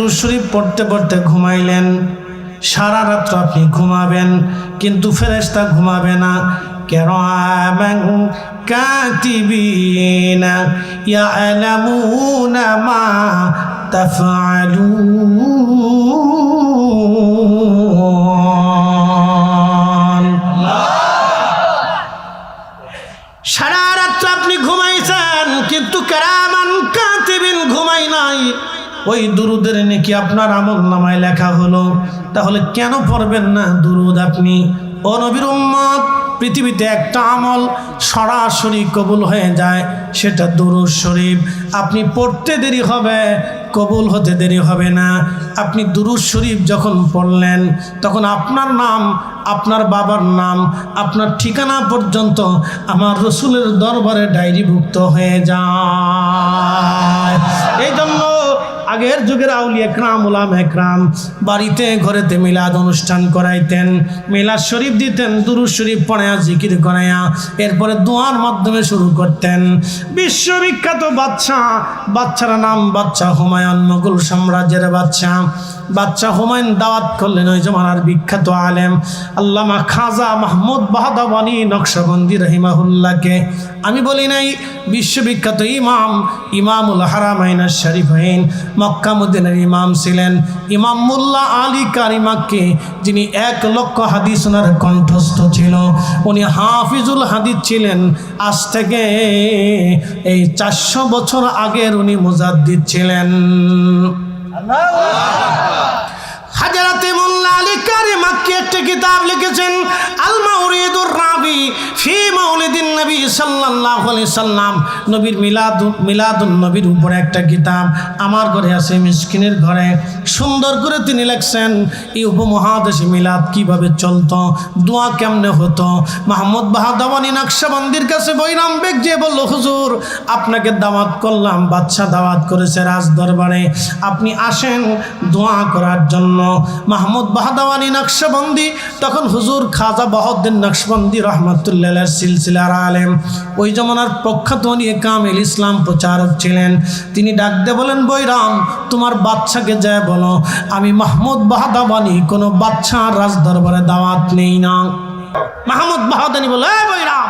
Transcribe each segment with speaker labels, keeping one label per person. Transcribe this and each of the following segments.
Speaker 1: দুরূদ শরীফ পড়তে পড়তে ঘুমাইলেন। সারা রাত্র আপনি ঘুমাবেন, কিন্তু ফেরেশতা ঘুমাবে না। কিরামান কাতিবিনা ইয়ালামুনা মা তাফআলুন। সারা রাত্র আপনি ঘুমাইছেন, কিন্তু কিরামান কাতিবিন ঘুমাই নাই। ওই দুরুদের নেকি আপনার আমলনামায় লেখা হলো। তাহলে কেন পড়বেন না দুরুদ আপনি? ও নবীর উম্মত, পৃথিবীতে একটা আমল সরাসরি কবুল হয়ে যায়, সেটা দুরূদ শরীফ। আপনি পড়তে দেরি হবে, কবুল হতে দেরি হবে না। আপনি দুরূদ শরীফ যখন পড়লেন, তখন আপনার নাম, আপনার বাবার নাম, আপনার ঠিকানা পর্যন্ত আমার রসুলের দরবারে ডায়েরিভুক্ত হয়ে যায়। এই জন্য আগের যুগের আউলিয়া একরাম, উলামা একরাম বাড়িতে ঘরেতে মিলাদ অনুষ্ঠান করাইতেন, মিলাদ শরীফ দিতেন, দুরূদ শরীফ পড়ায়া জিকির করায়া এরপরে দোয়ার মাধ্যমে শুরু করতেন। বিশ্ববিখ্যাত বাচ্চার নাম বাচ্চা হুমায়ুন, মোগল সাম্রাজ্যের বাচ্চা হুমায়ুন দাওয়াত করলেন ওই জমানার বিখ্যাত আলেম আল্লামা খাজা মাহমুদ বাহদাওয়ানি নকশবন্দি রহিমাহুল্লাহকে। আমি বলি নাই, বিশ্ববিখ্যাত ইমামুল হারামাইন শরীফাইন মক্কা মদিনার ইমাম ছিলেন ইমাম মোল্লা আলী কারি মাক্কি, যিনি 1 লক্ষ হাদিস ওনার কণ্ঠস্থ ছিল। উনি হাফিজুল হাদিস ছিলেন। আজ থেকে এই 400 বছর আগের উনি মুজাদ্দিদ ছিলেন। হাজরাতে মোল্লা আলী কারি মাক্কি একটা কিতাব লিখেছেন, আল মাউরিদুর রাবি ফি মাউলিদিন নবী সাল্লাল্লাহু আলাইহি সাল্লাম। নবীর মিলাদুন নবীর উপরে একটা কিতাব আমার ঘরে আছে, মিসকিনের ঘরে। সুন্দর করে তিনি লিখছেন এই উপমহাদেশে মিলাদ কিভাবে চলতো, দোয়া কেমনে হতো। মাহমুদ বাহদাওয়ানি নকশবন্দির কাছে বৈরাম বেগ যে বলল, হুজুর আপনাকে দাওয়াত করলাম, বাদশা দাওয়াত করেছে রাজ দরবারে, আপনি আসেন দোয়া করার জন্য। মাহমুদ বাহদাওয়ানি নকশবন্দি তখন হুজুর খাজা বাহাউদ্দিন নকশবন্দি রহমাতুল্লাহ সিলসিলার আলেম, ওই জমানার প্রখ্যাত কামিল ইসলাম প্রচারক ছিলেন। তিনি ডাক দিয়ে বলেন, বৈরাম তোমার বাচ্চাকে যায় বলো আমি মাহমুদ বাহদাওয়ানি কোনো বাচ্চার রাজ দরবারে দাওয়াত নেই না। মাহমুদ বাহদাওয়ানি বলে, বৈরাম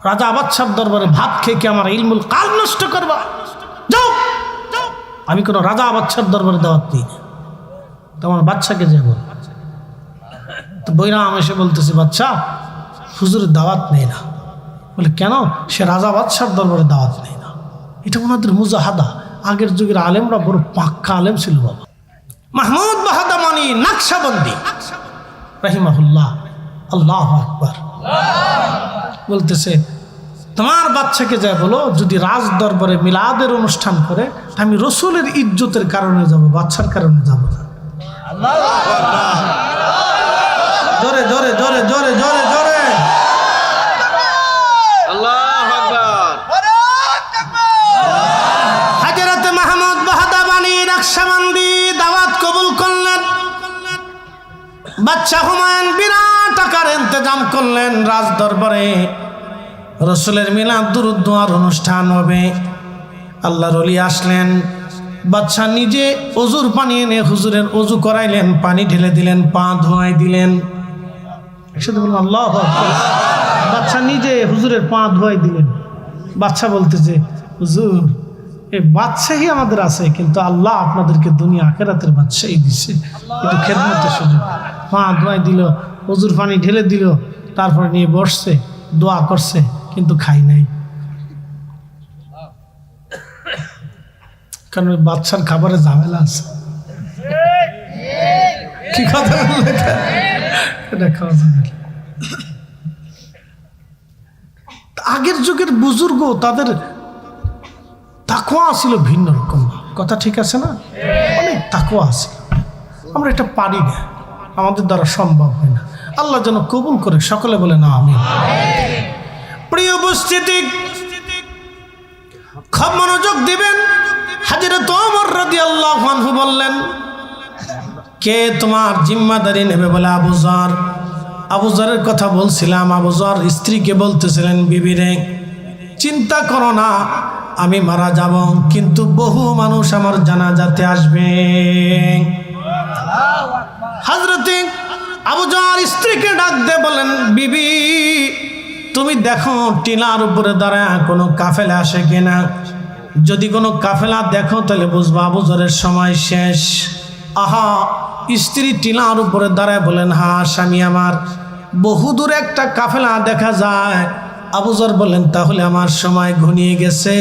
Speaker 1: রাজা বাদশার দরবারে ভাত খেয়ে কি আমার ইলমুল কাল নষ্ট করবা? যাও, আমি কোনো রাজা বাদশার দরবারে দাওয়াত নেই না, তোমার বাচ্চাকে যে বল। তো বৈরাম এসে বলতেছে, বাচ্চা হুজুরের দাওয়াত নেই না। বলে কেন? সে রাজা বাদশার দরবারে দাওয়াত নেই না। এটা ওনাদের মুজাহাদা। আগের যুগের আলেমরা বড় পাক্কা আলেম ছিল বাবা। মাহমুদ বাহদাওয়ানি নকশবন্দি রাহিমাহুল্লাহ, আল্লাহু আকবার, বলতেছে তোমার বাচ্চাকে যায় বলো যদি রাজ দরবারে মিলাদের অনুষ্ঠান করে আমি রসুলের ইজ্জতের কারণে যাব, বাচ্চার কারণে যাব না। জোরে জোরে জোরে জোরে জোরে জোরে আল্লাহু আকবার। হযরত মাহমুদ বাহদাওয়ানি নকশবন্দি দাওয়াত কবুল করলেন। বাদশা হুমায়ুন বিরাট আকার ইন্তজাম করলেন, রাজ দরবারে রসুলের মিলাদ দুরূদ দোয়ার অনুষ্ঠান হবে। আল্লাহর ওলি আসলেন, বাদশা নিজে ওজুর পানি এনে হুজুরের ওজু করাইলেন, পানি ঢেলে দিলেন, পা ধোয়াই দিলেন। একসাথে বলুন আল্লাহু আকবার। বাদশা নিজে হুজুরের পা ধোয়াই দিলেন। বাদশা বলতেছে, হুজুর এই বাদশাহী আমাদের আছে, কিন্তু আল্লাহ আপনাদেরকে দুনিয়া আখিরাতের বাদশাহী দিচ্ছে, কিন্তু খেদমতের সুযোগ। পা ধোয়াই দিল, ওজুর পানি ঢেলে দিল, তারপরে নিয়ে বসছে, দোয়া করছে, কিন্তু খাই নাই। কারণ ওই বাদশার খাবারে ঝামেলা আছে। কি কথা বললে? এটা খাওয়া যাবে না। আগের যুগের বুজুর্গ তাদের তাকওয়া ছিল ভিন্ন রকম। কথা ঠিক আছে না? অনেক তাকওয়া আছে। আমরা এটা পারি না, আমাদের দ্বারা সম্ভব হয় না। আল্লাহ যেন কবুল করে, সকলে বলে না আমিন। প্রিয় উপস্থিতি, খুব মনোযোগ দিবেন। হযরত ওমর রাদিয়াল্লাহু আনহু বললেন, কে তোমার জিম্মাদারি নেবে? বলে আবু যর। আবু যরের কথা বলছিলাম। আবু যর স্ত্রীকে বলতেছিলেন, বিবি রে চিন্তা করো না, আমি মারা যাব, কিন্তু বহু মানুষ আমার জানাজাতে আসবে। হযরতে আবু জাহল স্ত্রীকে ডাক দিয়ে বলেন, বিবি তুমি দেখো টিলার উপরে দাঁড়ায় কোনো কাফেলা আসে কিনা। যদি কোনো কাফেলা দেখো তাহলে বুঝবো আবু জরের সময় শেষ। আহা, স্ত্রী টিলার উপরে দাঁড়ায় বলেন, হ্যাঁ স্বামী আমার, বহুদূরে একটা কাফেলা দেখা যায়। আবু জর বলেন, তাহলে আমার সময় ঘনিয়ে গেছে,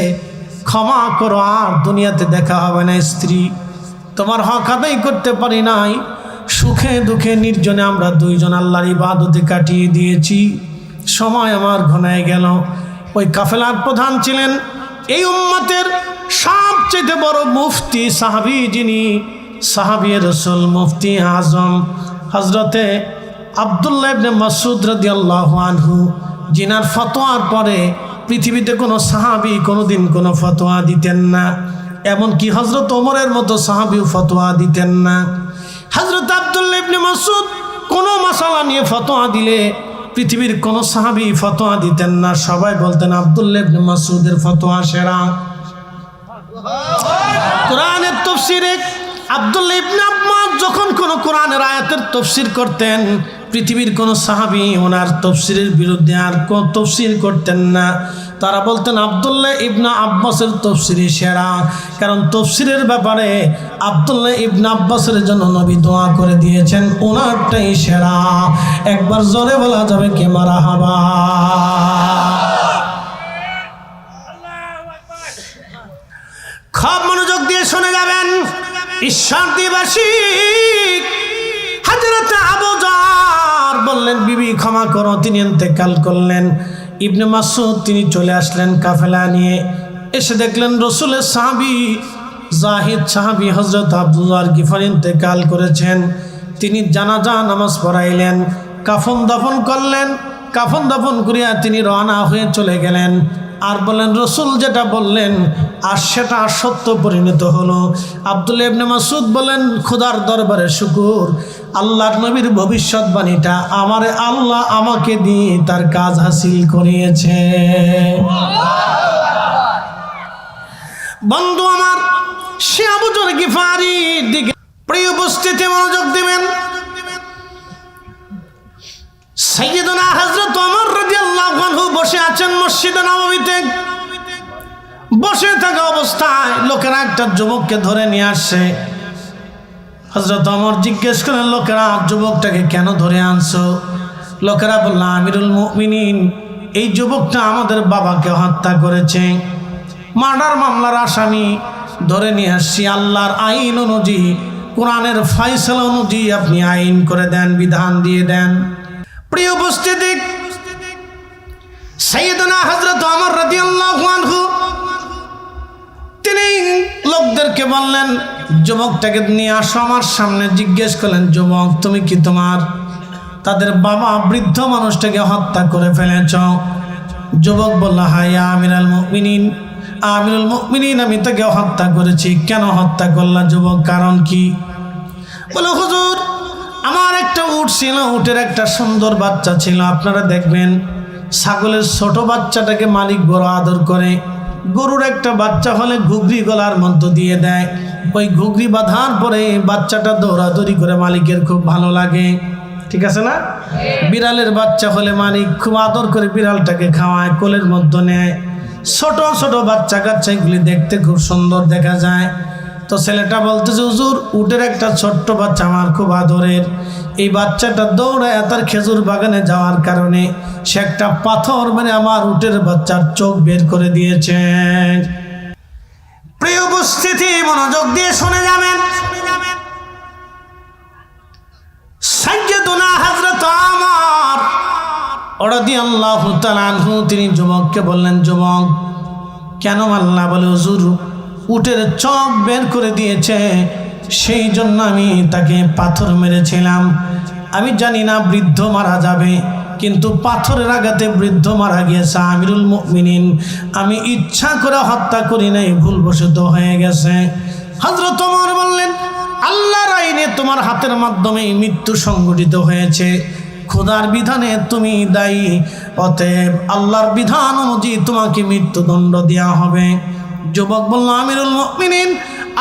Speaker 1: ক্ষমা করো, আর দুনিয়াতে দেখা হবে না। স্ত্রী, তোমার হক আদায় করতে পারি নাই, সুখে দুঃখে নির্জনে আমরা দুইজন আল্লাহর ইবাদতে কাটিয়ে দিয়েছি, সময় আমার ঘনায় গেল। ওই কাফেলার প্রধান ছিলেন এই উম্মতের সবচেয়ে বড় মুফতি সাহাবী, যিনি সাহাবী রাসূল মুফতি আজম হযরতে আব্দুল্লাহ ইবনে মাসউদ রাদিয়াল্লাহু আনহু, যিনার ফতোয়ার পরে পৃথিবীতে কোনো সাহাবী কোনোদিন কোনো ফতোয়া দিতেন না। এমনকি হযরত ওমরের মতো সাহাবীও ফতোয়া দিতেন না। হযরত আব্দুল্লাহ ইবনে মাসউদ কোনো মাসালা নিয়ে ফতোয়া দিলে পৃথিবীর কোনো সাহাবী ফতোয়া দিতেন না, সবাই বলতেন আব্দুল্লাহ ইবনে মাসউদের ফতোয়া সেরা। কোরআনের তাফসীরে আব্দুল্লাহ ইবনে আব্বাস যখন কোনো কোরআনের আয়াতের তাফসীর করতেন, পৃথিবীর কোনো সাহাবী ওনার তাফসীরের বিরুদ্ধে আর কোনো তাফসীর করতেন না। তারা বলতেন আব্দুল্লাহ ইবনে আব্বাসের তাফসীরই সেরা, কারণ তাফসীরের ব্যাপারে আব্দুল্লাহ ইবনে আব্বাসের জন্য নবী দোয়া করে দিয়েছেন, ওনারটাই সেরা। একবার জোরে বলা যাবে কে মারহাবা। খুব মনোযোগ দিয়ে শুনে যাবেন। ঈশ্বর দিবাসী হযরত আবু জাহল বললেন, বিবি ক্ষমা করো। তিনি ইন্তেকাল করলেন। ইবনে মাসউদ তিনি চলে আসলেন কাফেলা নিয়ে। এসে দেখলেন রাসূলের সাহাবী জাহিদ সাহাবী হযরত আব্দুল্লাহ গিফারি ইন্তেকাল করেছেন। তিনি জানাজা নামাজ পড়াইলেন, কাফন দাফন করলেন। কাফন দাফন করিয়া তিনি রওনা হয়ে চলে গেলেন। আর বলেন, রাসূল যেটা বললেন আর সেটা সত্য পরিণত হলো। আব্দুল্লাহ ইবনে মাসউদ বলেন, খোদার দরবারে শুকর, আল্লাহর নবীর ভবিষ্যৎবাণীটা আল্লাহ আমাকে দিয়ে তার কাজ হাসিল করিয়েছে। বন্ধু আমার, সে আবু যর গিফারির দিকে প্রিয় উপস্থিতি মনোযোগ দিবেন। সাইয়্যিদুনা হযরত ওমর রাদিয়াল্লাহু আনহু বসে আছেন মসজিদে নববীতে। বসে থাকা অবস্থায় লোকেরা একটা যুবককে ধরে নিয়ে আসছে। হযরত ওমর জিজ্ঞেস করেন, লোকেরা যুবকটাকে কেন ধরে আনছো? লোকেরা বলল, আমিরুল মুমিনিন, এই যুবকটা আমাদের বাবাকে হত্যা করেছে, মার্ডার মামলার আসামি, ধরে নিয়ে আসছি। আল্লাহর আইন অনুযায়ী, কোরআনের ফয়সালা অনুযায়ী আপনি আইন করে দেন, বিধান দিয়ে দেন। প্রিয় উপস্থিতি, সাইয়্যিদুনা হযরত ওমর রাদিয়াল্লাহু আনহু তিনি লোকদেরকে বললেন, যুবকটাকে নিয়ে আসো আমার সামনে। জিজ্ঞেস করলেন, যুবক তুমি কি তাদের বাবা বৃদ্ধ মানুষটাকে হত্যা করে ফেলেছ? যুবক বলল, হ্যাঁ আমিরুল মুমিনিন, আমিরুল মুমিনিন, আমি তাকে হত্যা করেছি। কেন হত্যা করলা যুবক, কারণ কি? বলে, হুজুর আমার একটা উট ছিল, উটের একটা সুন্দর বাচ্চা ছিল। আপনারা দেখবেন ছাগলের ছোট বাচ্চাটাকে মালিক বড় আদর করে, গরুর একটা বাচ্চা হলে ঘুগরি গলার মধ্য দিয়ে দেয়, ওই ঘুগরি বাঁধার পরে বাচ্চাটা দৌড়াদৌড়ি করে মালিকের খুব ভালো লাগে, ঠিক আছে না? বিড়ালের বাচ্চা হলে মালিক খুব আদর করে বিড়ালটাকে খাওয়ায়, কোলের মধ্যে নেয়। ছোট ছোট বাচ্চা কাচ্চা এগুলি দেখতে খুব সুন্দর দেখা যায়। তো ছেলেটা বলতেছে, হুজুর উটের একটা ছোট্ট বাচ্চা আমার খুব আদরের, এই বাচ্চাটা দৌড়ায় তার খেজুর বাগানে যাওয়ার কারণে সে একটা পাথর মানে আমার উটের বাচ্চার চোখ বের করে দিয়েছে। প্রিয় উপস্থিতি মনোযোগ দিয়ে শুনে যাবেন। সাইয়্যিদুনা হযরত ওমর রাদিয়াল্লাহু তাআলা আনহু তিনি যুবককে বললেন, যুবক কেন মারলা? বলে, হুজুর উটের চোখ বের করে দিয়েছে, সেই জন্য আমি তাকে পাথর মেরেছিলাম। আমি জানি না বৃদ্ধ মারা যাবে, কিন্তু পাথরের আঘাতে বৃদ্ধ মারা গিয়েছে। আমিরুল মুমিনিন, আমি ইচ্ছা করে হত্যা করি নাই, ভুলবশত হয়ে গেছে। হযরত ওমর বললেন, আল্লাহর আইনে তোমার হাতের মাধ্যমে মৃত্যু সংঘটিত হয়েছে, খোদার বিধানে তুমি দায়ী, অতএব আল্লাহর বিধান অনুযায়ী তোমাকে মৃত্যুদণ্ড দেওয়া হবে। যুবক বলল, আমিরুল মুমিনিন,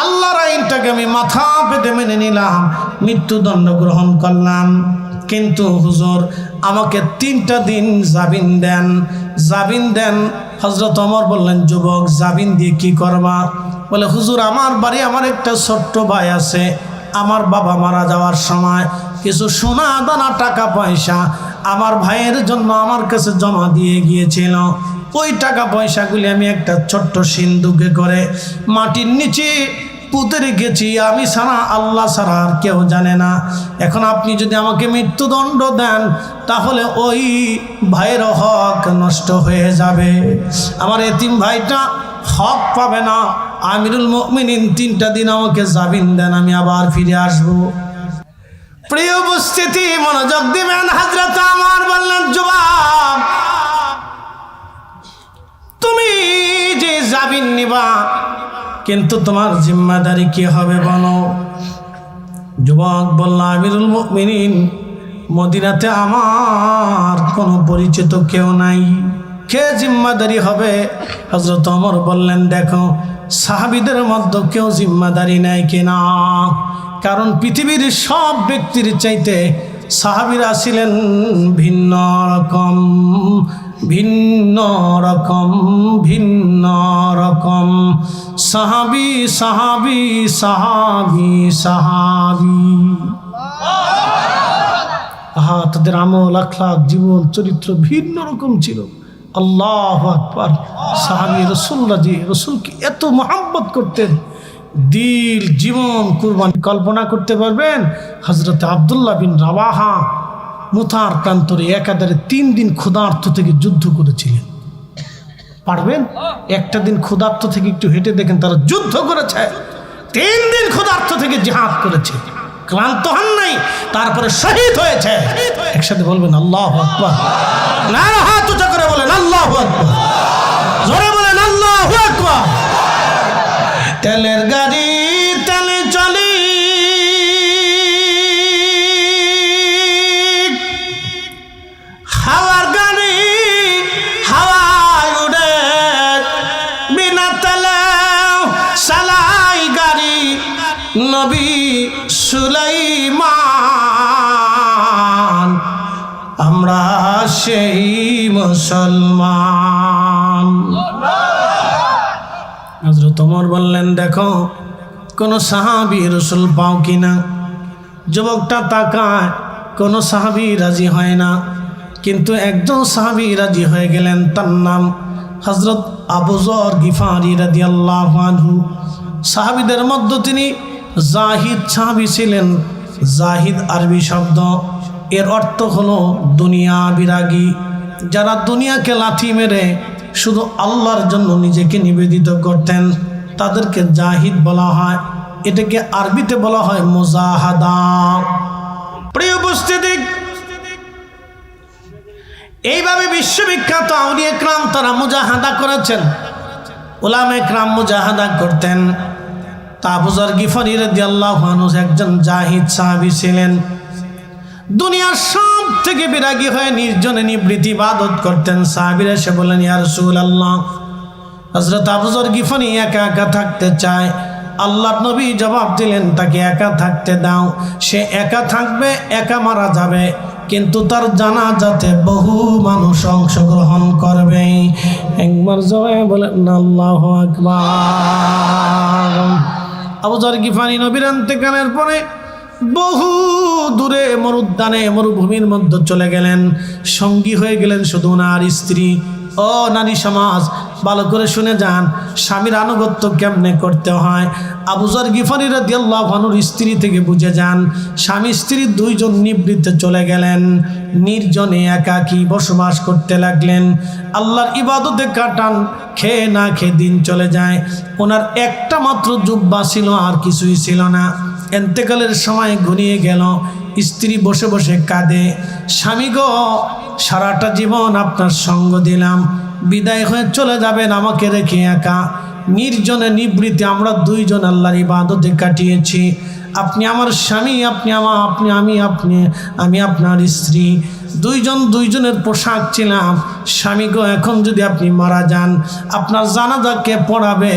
Speaker 1: আল্লাহর আইনটাকে আমি মাথা পেতে মেনে নিলাম, মৃত্যুদণ্ড গ্রহণ করলাম, কিন্তু হুজুর আমাকে 3টা দিন জামিন দেন, জামিন দেন। হযরত ওমর বললেন, যুবক জামিন দিয়ে কি করবা? বলে, হুজুর আমার বাড়ি, আমার একটা ছোট্ট ভাই আছে, আমার বাবা মারা যাওয়ার সময় কিছু সোনা দানা টাকা পয়সা আমার ভাইয়ের জন্য আমার কাছে জমা দিয়ে গিয়েছিল। ওই টাকা পয়সাগুলি আমি একটা ছোট্ট সিন্ধুকে করে মাটির নিচে পুঁতে রেখেছি, আমি ছাড়া আল্লাহ ছাড়া আর কেউ জানে না। এখন আপনি যদি আমাকে মৃত্যুদণ্ড দেন তাহলে ওই ভাইয়ের হক নষ্ট হয়ে যাবে, আমার এতিম ভাইটা হক পাবে না। আমিরুল মুমিনিন 3টা দিন আমাকে জামিন দেন, আমি আবার ফিরে আসব। প্রিয় উপস্থিতি, মনোযোগ দিবেন। হযরত ওমর বললেন, যুবক তুমি যে জামিন নিবা, কিন্তু তোমার জিম্মাদারি কি হবে বলো? যুবক বলল, আমিরুল মুমিনিন, মদিনাতে আমার কোনো পরিচিত কেউ নাই, কে জিম্মাদারি হবে? হযরত ওমর বললেন, দেখো সাহাবীদের মধ্যে কেউ জিম্মাদারি নেয় কিনা, কারণ পৃথিবীর সব ব্যক্তির চাইতে সাহাবীরা ছিলেন ভিন্ন রকম, ভিন্ন রকম, ভিন্ন রকম। সাহাবী সাহাবী সাহাবী সাহাবী, তাদের আমল আখলাক জীবন চরিত্র ভিন্ন রকম ছিল। আল্লাহু আকবার। সাহাবী রাসূলকে এত মহব্বত করতেন, দিল জীবন কুরবানি। কল্পনা করতে পারবেন হযরত আব্দুল্লাহ বিন রাওয়াহা মুতার প্রান্তরে একাধারে 3 দিন ক্ষুধার্ত থেকে যুদ্ধ করেছিলেন। পারবেন? একটা দিন ক্ষুধার্ত থেকে একটু হেঁটে দেখেন, তারা যুদ্ধ করেছে, 3 দিন ক্ষুধার্ত থেকে জিহাদ করেছে, ক্লান্ত হন নাই, তারপরে শহীদ হয়েছে। একসাথে বলবেন আল্লাহু আকবার। নারা হাত উঁচা করে বলেন আল্লাহু আকবার, জোরে বলেন আল্লাহু আকবার। তেলের গাড়ি তেলে চলি, হাওয়ার গাড়ি হাওয়ায় উড়ে, বিনা তেলে চালাই গাড়ি নবী সুলাইমান, আমরা সেই মুসলমান। হযরত ওমর বললেন, দেখো কোন সাহাবী রাসূল পাও কিনা। যুবকটা তাকায়, কোন সাহাবী রাজি হয় না, কিন্তু একজন সাহাবী রাজি হয়ে গেলেন, তার নাম হযরত আবু যর গিফারি রাদিয়াল্লাহু আনহু। সাহাবীদের মধ্যে তিনি জাহিদ সাহাবী ছিলেন। জাহিদ আরবি শব্দ, এর অর্থ হলো দুনিয়া বিরাগী, যারা দুনিয়াকে লাথি মেরে শুধু আল্লাহর জন্য নিজেকে নিবেদিত করতেন তাদেরকে জাহিদ বলা হয়। এটাকে আরবিতে বলা হয় মুজাহাদা। প্রিয় উপস্থিতি, এইভাবে বিশ্ববিখ্যাত আউলিয়া کرام তারা মুজাহাদা করেছেন, উলামায়ে کرام মুজাহাদা করতেন। তা আবু যর গিফারি রাদিয়াল্লাহু আনহু একজন জাহিদ সাহাবী ছিলেন। দুনিয়ার সব থেকে বিরাগী হয়ে নির্জনে নিবৃত্ত ইবাদত করতেন। সাহাবীরা এসে বললেন, ইয়া রাসূলুল্লাহ, হযরত আবু যর গিফারি একা একা থাকতে চায়। আল্লাহর নবী জবাব দিলেন, তাকে একা থাকতে দাও, সে একা থাকবে, একা মারা যাবে, কিন্তু তার জানাজাতে বহু মানুষ অংশগ্রহণ করবে। একবার জবাবে বলেন আল্লাহু আকবার। আবু যর গিফারি নবীর ইন্তেকালের পরে বহু দূরে মরুদ্যানে মরুভূমির মধ্যে চলে গেলেন, সঙ্গী হয়ে গেলেন শুধু ওনার স্ত্রী। ও নারী সমাজ, ভালো করে শুনে যান, স্বামীর আনুগত্য কেমনে করতে হয় আবু যর গিফারি রাদিয়াল্লাহু আনহুর স্ত্রী থেকে বুঝে যান। স্বামী স্ত্রী 2 জন নিবৃত্তে চলে গেলেন, নির্জনে একাকী বসবাস করতে লাগলেন, আল্লাহর ইবাদতে কাটান, খেয়ে না খেয়ে দিন চলে যায়। ওনার একটা মাত্র জুব্বা ছিল, আর কিছুই ছিল না। ইন্তেকালের সময় ঘনিয়ে গেল, স্ত্রী বসে বসে কাঁদে, স্বামী গো, সারাটা জীবন আপনার সঙ্গ দিলাম, বিদায় হয়ে চলে যাবেন আমাকে রেখে একা, নির্জনে নিবৃত্তে আমরা 2 জন আল্লাহর ইবাদতে কাটিয়েছি। আপনি আমার স্বামী, আমি আপনার স্ত্রী, দুইজনের পোশাক ছিলাম। স্বামী গো, এখন যদি আপনি মারা যান, আপনার জানাজা কে পড়াবে,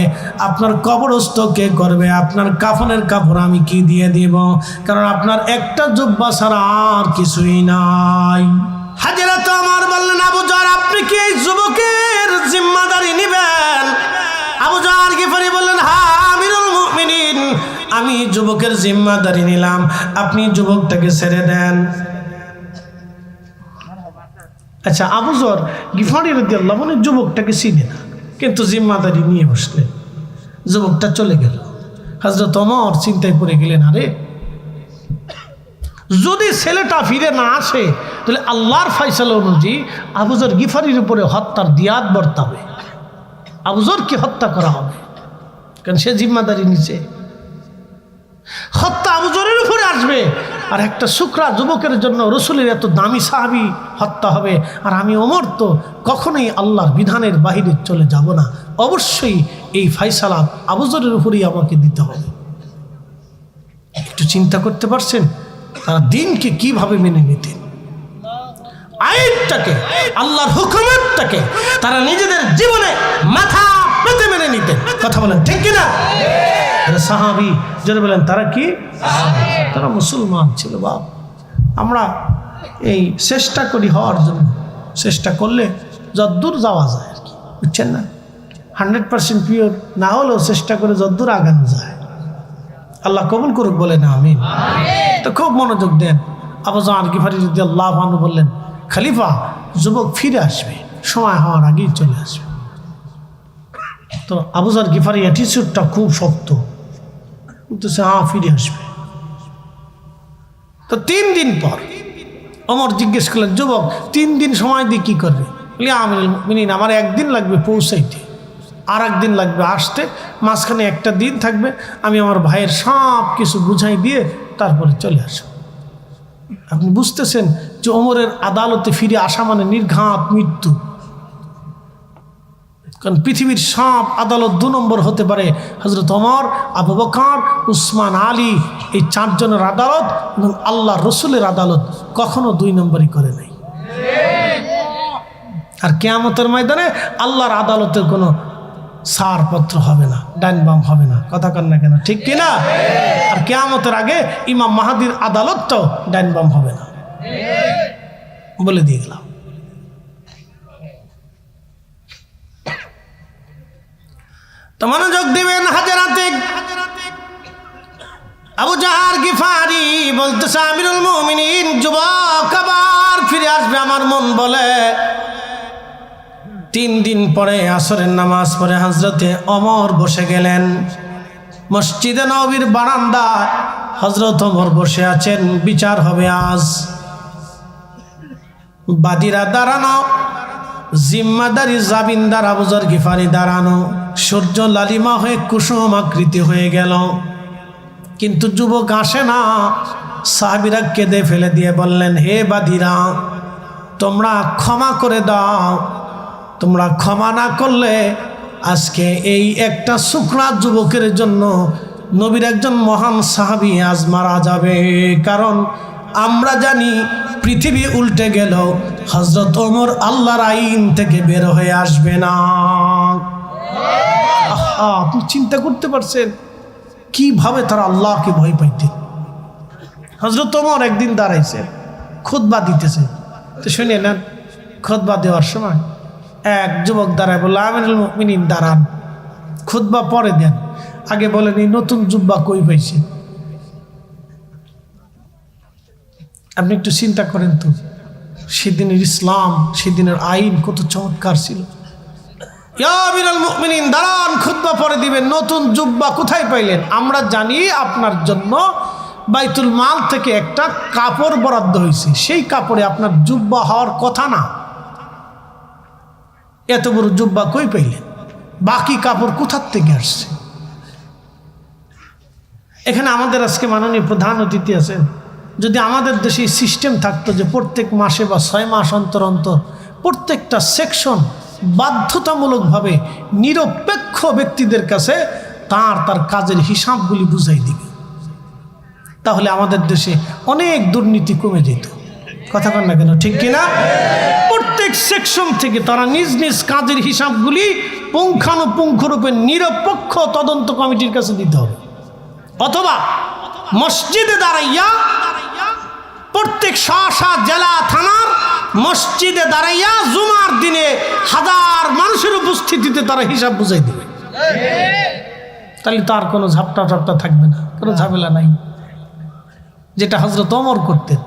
Speaker 1: আপনার কবরস্থ কে করবে, আপনার কাফনের কাপড় আমি কি দিয়ে দিব? কারণ আপনার একটা জুব্বা ছাড়া আর কিছুই নাই। হাজেরা তো আমার বললেন, আবু যর আপনি কি এই যুবকের জিম্মাদারি নেবেন? আবু যর গিফারি বললেন, হ্যাঁ আমিরুল মুমিনিন, আমি যুবকের জিম্মাদারি নিলাম, আপনি যুবকটাকে ছেড়ে দেন। আচ্ছা, আবু যর গিফারি রাদিয়াল্লাহু আনহু যুবকটাকে চিনে না, কিন্তু জিম্মাদারি নিয়ে বসলেন। যুবকটা চলে গেল। হযরত ওমর চিন্তায় পড়ে গেলেন, আরে যদি ছেলেটা ফিরে না আসে তাহলে আল্লাহর ফয়সালা অনুযায়ী আবু যর গিফারির উপরে হত্যার দিয়াত বর্তাবে, আবু যরকে হত্যা করা হবে, কারণ সে জিম্মাদারি নিচে। হত্যা আবু যরের উপরে আসবে, আর একটা শুকরা যুবকের জন্য রসুলের এত দামি সাহাবী হত্যা হবে। আর আমি ওমর তো কখনোই আল্লাহর বিধানের বাহিরে চলে যাব না, অবশ্যই এই ফয়সালা আবু যরের উপরেই আমাকে দিতে হবে। একটু চিন্তা করতে পারছেন তারা দিনকে কিভাবে মেনে নিতেন, আইনটাকে, আল্লাহর হুকুমতটাকে তারা নিজেদের জীবনে মাথা পেতে মেনে নিতেন। কথা বলেন ঠিক কিনা? সাহাবী যারা বলেন তারা কি, তারা মুসলমান ছিল। বাপ, আমরা এই চেষ্টা করি হওয়ার জন্য, চেষ্টা করলে যদ্দূর যাওয়া যায় আর কি, বুঝছেন না? 100% পিওর না হলেও চেষ্টা করে যদ্দূর আগানো যায়। আল্লাহ কবুল করুক, বলে না আমিন। তো খুব মনোযোগ দেন। আবু যর গিফারি রাদিয়াল্লাহু আনহু বললেন, খলিফা যুবক ফিরে আসবে, সময় হওয়ার আগেই চলে আসবে। তো আবু যর গিফারি অ্যাটিটিউডটা খুব শক্ত, বলতেছে হ্যাঁ ফিরে আসবে। তো 3 দিন পর ওমর জিজ্ঞেস করলেন, যুবক 3 দিন সময় দিয়ে কী করবে? বলি আমিরুল মুমিনিন, আমার 1 দিন লাগবে পৌঁছাইতে, আর 1 দিন লাগবে আসতে, মাঝখানে একটা দিন থাকবে, আমি আমার ভাইয়ের সব কিছু বুঝাই দিয়ে তারপরে চলে আসব। আপনি বুঝতেছেন যে ওমরের আদালতে ফিরে আসা মানে নির্ঘাত মৃত্যু। কারণ পৃথিবীর সব আদালত 2 নম্বর হতে পারে, হযরত ওমর, আবু বকর, উসমান, আলী, এই 4 জনের আদালত এবং আল্লাহ রসুলের আদালত কখনো 2 নম্বরই করে নাই। আর কিয়ামতের ময়দানে আল্লাহর আদালতের কোনো ছাড়পত্র হবে না, ডাইন বাম হবে না। কথা কন না কেন, ঠিক কিনা? আর কিয়ামতের আগে ইমাম মাহাদির আদালতটাও ডাইন বাম হবে না, বলে দিয়ে গেলাম। তো মনোযোগ দিবেন। হাজরাতে আবু যর গিফারি বলতেছে, আমিরুল মুমিনিন, যুবক আবার ফিরে আসবে আমার মন বলে। 3 দিন পরে আসরের নামাজ পড়ে হযরতে ওমর বসে গেলেন মসজিদে নববীর বারান্দায়। হযরত ওমর বসে আছেন, বিচার হবে আজ। বাদীরা দাঁড়ানো, জিম্মাদারি জামিনদার আবু যর গিফারি দাঁড়ানো। সূর্য লালিমা হয়ে কুসুম আকৃতি হয়ে গেল, কিন্তু যুবক আসে না। সাহাবীরা কেঁদে ফেলে দিয়ে বললেন, হে বাদীরা, তোমরা ক্ষমা করে দাও। তোমরা ক্ষমা না করলে আজকে এই একটা শুকনা যুবকের জন্য নবীর একজন মহান সাহাবী আজ মারা যাবে। কারণ আমরা জানি পৃথিবী উল্টে গেল, হযরত ওমর আল্লাহর আইন থেকে বের হয়ে আসবে না। আপনি চিন্তা করতে পারছেন কিভাবে তারা আল্লাহকে ভয় পাইতেন। হযরত ওমর একদিন দাঁড়াইছে, খুতবা দিতেছে। তো শুনে নেন, খুতবা দেওয়ার সময় এক যুবক দাঁড়ায় বলল, আমিরুল মুমিনিন দাঁড়ান, খুতবা পরে দেন, আগে বলেন এই নতুন জুব্বা কই পাইছে। আপনি একটু চিন্তা করেন তো, সেদিনের ইসলাম, সেদিনের আইন কত চমৎকার ছিল। ইয়া আমিরুল মুমিনিন দাঁড়ান, খুতবা পরে দিবেন, নতুন জুব্বা কোথায় পাইলেন? আমরা জানি আপনার জন্য বাইতুল মাল থেকে একটা কাপড় বরাদ্দ হয়েছে, সেই কাপড়ে আপনার জুব্বা হওয়ার কথা না। এত বড় জুব্বা কই পাইলেন? বাকি কাপড় কোথার থেকে আসছে? এখানে আমাদের আজকে মাননীয় প্রধান অতিথি আছেন। যদি আমাদের দেশে সিস্টেম থাকতো যে প্রত্যেক মাসে বা 6 মাস অন্তর অন্তর প্রত্যেকটা সেকশন বাধ্যতামূলকভাবে নিরপেক্ষ ব্যক্তিদের কাছে তার কাজের হিসাবগুলি বুঝাই দিবে, তাহলে আমাদের দেশে অনেক দুর্নীতি কমে যেত। কথা বল না কেন, ঠিক কিনা? প্রত্যেক সেকশন থেকে তারা নিজ নিজ কাজের হিসাবগুলি পুঙ্খানুপুঙ্খরূপে নিরপেক্ষ তদন্ত কমিটির কাছে দিতে হবে, অথবা মসজিদে দাঁড়াইয়া প্রত্যেক শাসা জেলা থানার মসজিদে দাঁড়াইয়া জুমার দিনে হাজার মানুষের উপস্থিতিতে তারা হিসাব বুঝাই দেবে। তাহলে তো আর কোনো ঝাপটা ঝাপটা থাকবে না, কোনো ঝামেলা নাই, যেটা হযরত ওমর করতেন।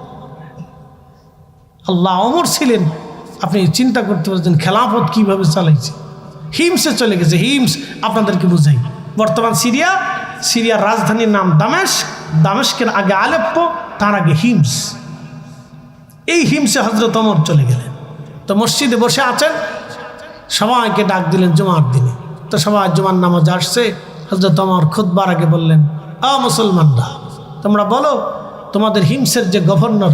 Speaker 1: আল্লাহ, ওমর ছিলেন, আপনি চিন্তা করতে পারছেন খেলাফত কিভাবে চালাইছে। হিমসে চলে গেছে, হিমস আপনাদেরকে বুঝাই। বর্তমান সিরিয়ার রাজধানীর নাম দামেস্ক, দামেস্কের আগে আলেপ্পো, তার আগে হিমস। এই হিমসে হযরত ওমর চলে গেলেন। তো মসজিদে বসে আছেন, সবাইকে ডাক দিলেন জুমার দিনে। তো সবাই জুমার নামাজ আসছে। হযরত ওমর খুতবার আগে বললেন, মুসলমানরা, তোমরা বলো তোমাদের হিমসের যে গভর্নর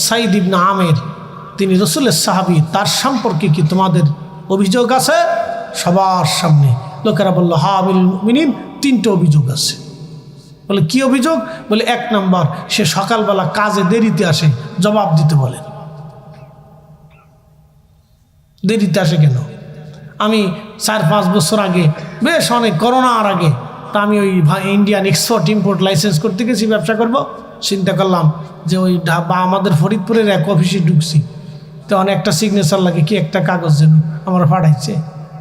Speaker 1: সাইদ ইবনে আমের, তিনি রাসূলের সাহাবী, তার সম্পর্কে কি তোমাদের অভিযোগ আছে? সবার সামনে লোকেরা বলল, হা আমিরুল মুমিনিন, 3টে অভিযোগ আছে। বলে কি অভিযোগ? বলে 1 নম্বর, সে সকালবেলা কাজে দেরিতে আসে, জবাব দিতে বলেন। দেরিতে আসে কেন? আমি 4-5 বছর আগে, বেশ অনেক করোনার আগে, তা আমি ওই ইন্ডিয়ান এক্সপোর্ট ইম্পোর্ট লাইসেন্স করতে গেছি, ব্যবসা করব। চিন্তা করলাম যে ওই আমাদের ফরিদপুরের এক অফিসে ঢুকছি, তো অনেকটা সিগনেচার লাগে, কি একটা কাগজ যেন আমার পাঠাইছে।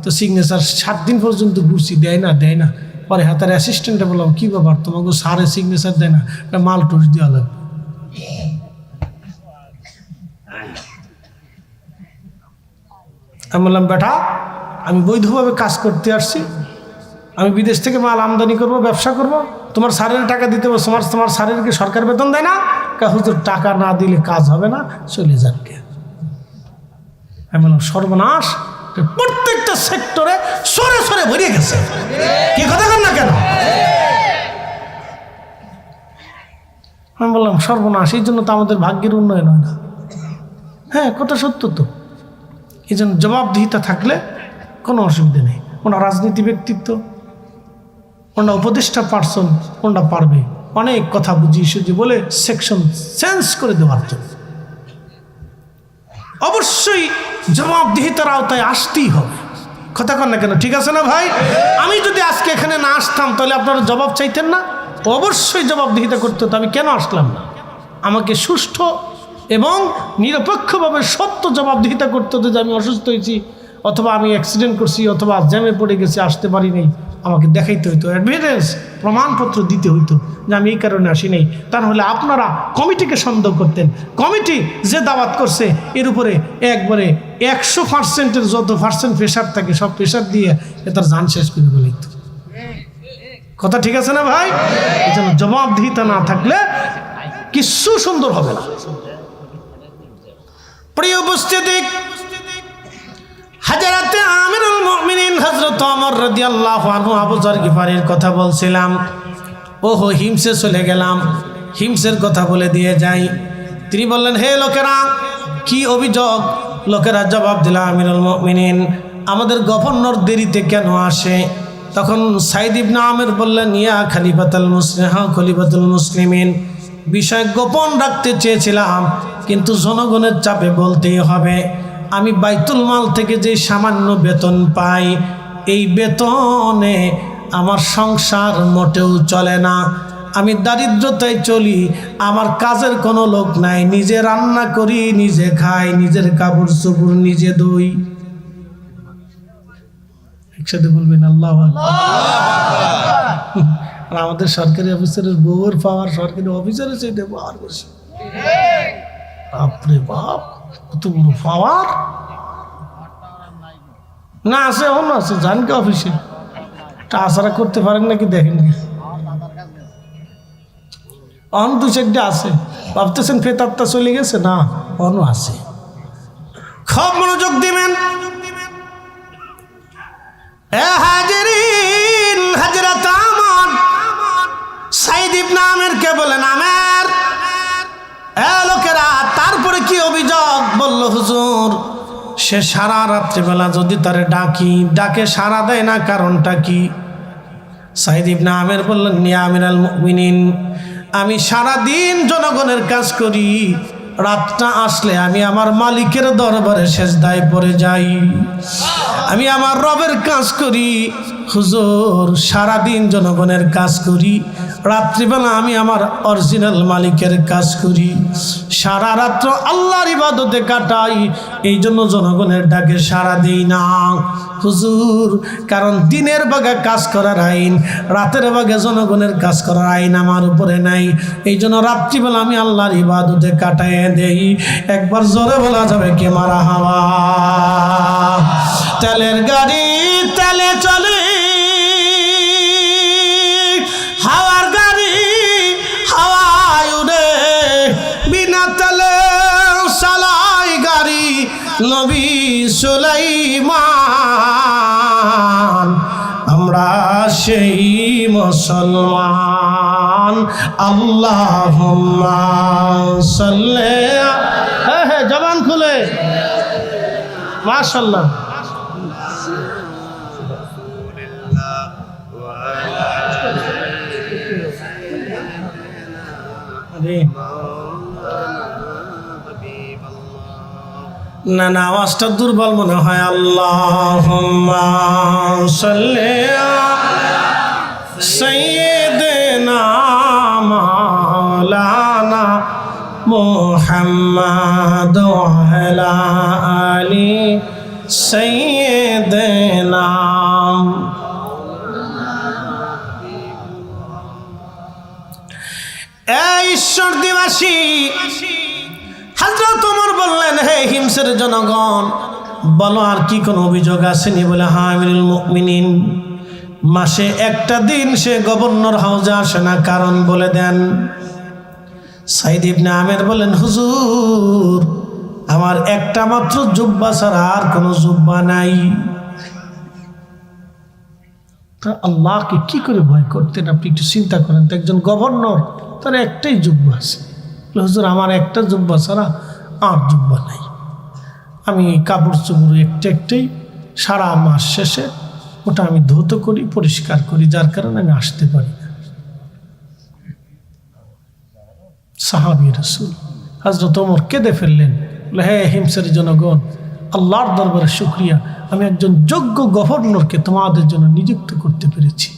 Speaker 1: তো সিগনেচার 7 দিন পর্যন্ত ঘুরছি, দেয় না। পরে হাতের অ্যাসিস্ট্যান্টে বললাম, কী ব্যাপার, তোমাকে সারে সিগনেচার দেয় না, মাল টুস দেওয়া লাগবে। আমি বললাম, বেটা, আমি বৈধভাবে কাজ করতে আসছি, আমি বিদেশ থেকে মাল আমদানি করব, ব্যবসা করব, তোমার স্যারের টাকা দিতে হবে, তোমার স্যারেরকে সরকার বেতন দেয় না? হুজুর, টাকা না দিলে কাজ হবে না, চলে যান কে। আমি বললাম, সর্বনাশ, প্রত্যেকটা সেক্টরে সরে সরে ভরিয়ে গেছে। কি কথা বল না কেন? আমি বললাম, সর্বনাশ, এই জন্য তো আমাদের ভাগ্যের উন্নয়ন হয় না। হ্যাঁ, কথা সত্য তো। এই জন্য জবাবদিহিতা থাকলে কোনো অসুবিধা নেই। ওনার রাজনীতি ব্যক্তিত্ব, ওনার উপদেষ্টা পার্সন, ওনারা পারবে অনেক কথা বুঝিয়ে সুঝি বলে সেকশন চেঞ্জ করে দেওয়ার জন্য। অবশ্যই জবাবদিহিতার আওতায় আসতেই হবে। কথা কন না কেন, ঠিক আছে না ভাই? আমি যদি আজকে এখানে না আসতাম, তাহলে আপনারা জবাব চাইতেন না? অবশ্যই জবাবদিহিতা করতে হতো। আমি কেন আসলাম না? আমাকে সুষ্ঠু এবং নিরপেক্ষভাবে সত্য জবাবদিহিতা করতে হতো যে আমি অসুস্থ হয়েছি, অথবা আমি অ্যাক্সিডেন্ট করছি, অথবা জ্যামে পড়ে গেছি, আসতে পারি নাই, আমাকে দেখাইতে হইতো, অ্যাডভাইস প্রমাণপত্র দিতে হইতো যে আমি এই কারণে আসি নাই। তা নাহলে আপনারা কমিটিকে সন্দেহ করতেন। কমিটি যে দাওয়াত করছে এর উপরে একবারে 100%-এর যত পার্সেন্ট প্রেশার থাকে, সব প্রেশার দিয়ে তার জান শেষ করে বলিত। কথা ঠিক আছে না ভাই? এই জন্য জবাবদিহিতা না থাকলে কিছু সুন্দর হবে না। প্রিয় উপস্থিতি, হযরতে আমিরুল মুমিনিন হযরত ওমর রাদিয়াল্লাহু আনহু আবু যর গিফারির কথা বলছিলাম। ওহো, হিমসে চলে গেলাম, হিমসের কথা বলে দিয়ে যাই। তিনি বললেন, হে লোকেরা, কি অভিযোগ? লোকেরা জবাব দিল, আমিরুল মুমিনিন, আমাদের গভর্নর দেরিতে কেন আসে? তখন সাইদ ইবনে আমের বললেন, ইয়া খলিফাতুল মুসলিমিন, বিষয় গোপন রাখতে চেয়েছিলাম, কিন্তু জনগণের চাপে বলতেই হবে। আমি বাইতুল মাল থেকে যে সামান্য বেতন পাই, এই বেতনে আমার সংসার মোটেও চলে না। আমি দারিদ্রতায় চলি, আমার কাজের কোনো লোক নাই, নিজে রান্না করি, নিজে খাই, নিজের কাপড় চোপড় নিজে ধুই। একসাথে বলবেন আল্লাহু আকবার। আর আমাদের সরকারি অফিসারের বউর পাওয়ার সরকারি অফিসারের চাইতে পাওয়ার বেশি। বাপরে বাপ, কত বড় পাওয়ার! না আছে, অন্য আছে, জানকে অফিসে আশারা করতে পারেন নাকি দেখেন কি? অন 2-4টা আছে, ভাবতেছেন ফেতারটা চলে গেছে, না, অন্য আছে। খুব মনোযোগ দিবেন। হযরত ওমর সাইদ ইবনে আমেরকে বলেন, আমের, লোকেরা, তারপরে কি অভিযোগ? বলল, হুজুর, সে সারা রাত্রিবেলা যদি তারে ডাকে সারা দেয় না, কারণটা কি? সাইদ ইবনে আমের বললেন, ইয়া আমিরুল মুমিনিন, আমি সারাদিন জনগণের কাজ করি, রাতটা আসলে আমি আমার মালিকের দরবারে সেজদায় পড়ে যাই, আমি আমার রবের কাজ করি। হুজুর সারাদিন জনগণের কাজ করি, রাত্রিবেলা আমি আমার অরিজিনাল মালিকের কাজ করি, সারা রাত্র আল্লাহর ইবাদতে কাটাই, এই জন্য জনগণের ডাকে সাড়া দেই না হুজুর। কারণ দিনের ভাগে কাজ করার আইন, রাতের ভাগে জনগণের কাজ করার আইন আমার উপরে নাই, এই জন্য রাত্রিবেলা আমি আল্লাহর ইবাদতে কাটাই দেই। একবার জোরে বলা যাবে কে মারা হাওয়া। তেলের গাড়ি তেলে চলে, হাওয়ার গাড়ি হাওয়ায় উড়ে, বিনা তেলে চালাই গাড়ি নবী সুলাইমান। আমরা সেই মুসলমান। আল্লাহুম্মা সাল্লি, হ্যাঁ জবান খুলে মাশাআল্লাহ। না না আওয়াজটা দুর্বল মনে হয়। আল্লাহুম্মা সাল্লি আলা সাইয়্যিদিনা মাওলানা মুহাম্মাদ ওয়া আলা আলি সাইয়্যিদিনা। ঈশ্বর দিবাসী হযরত ওমর বললেন, হে হিমসের জনগণ, বলো আর কি কোনো অভিযোগ আসেনি? বলে হ্যাঁ আমিরুল মুমিনিন, মাসে একটা দিন সে গভর্নর হাউজে আসে না, কারণ বলে দেন। সাইদ ইবনে আমের বলেন, হুজুর আমার একটা মাত্র জুব্বা ছাড়া আর কোনো জুব্বা নাই। তা আল্লাহকে কি করে ভয় করতেন আপনি একটু চিন্তা করেন তো। একজন গভর্নর, তার একটাই জুব্বা আছে। হুজুর আমার একটা জুব্বা ছাড়া আর জুব্বা নাই, আমি কাপড় চোপড় একটাই সারা মাস শেষে ওটা আমি ধৌত করি, পরিষ্কার করি, যার কারণে আমি আসতে পারি না। সাহাবী রাসূল হযরত ওমর কেঁদে ফেললেন, হে হিমসের জনগণ, আল্লাহর দরবারে শুকরিয়া, আমি একজন যোগ্য গভর্নরকে তোমাদের জন্য নিযুক্ত করতে পেরেছি।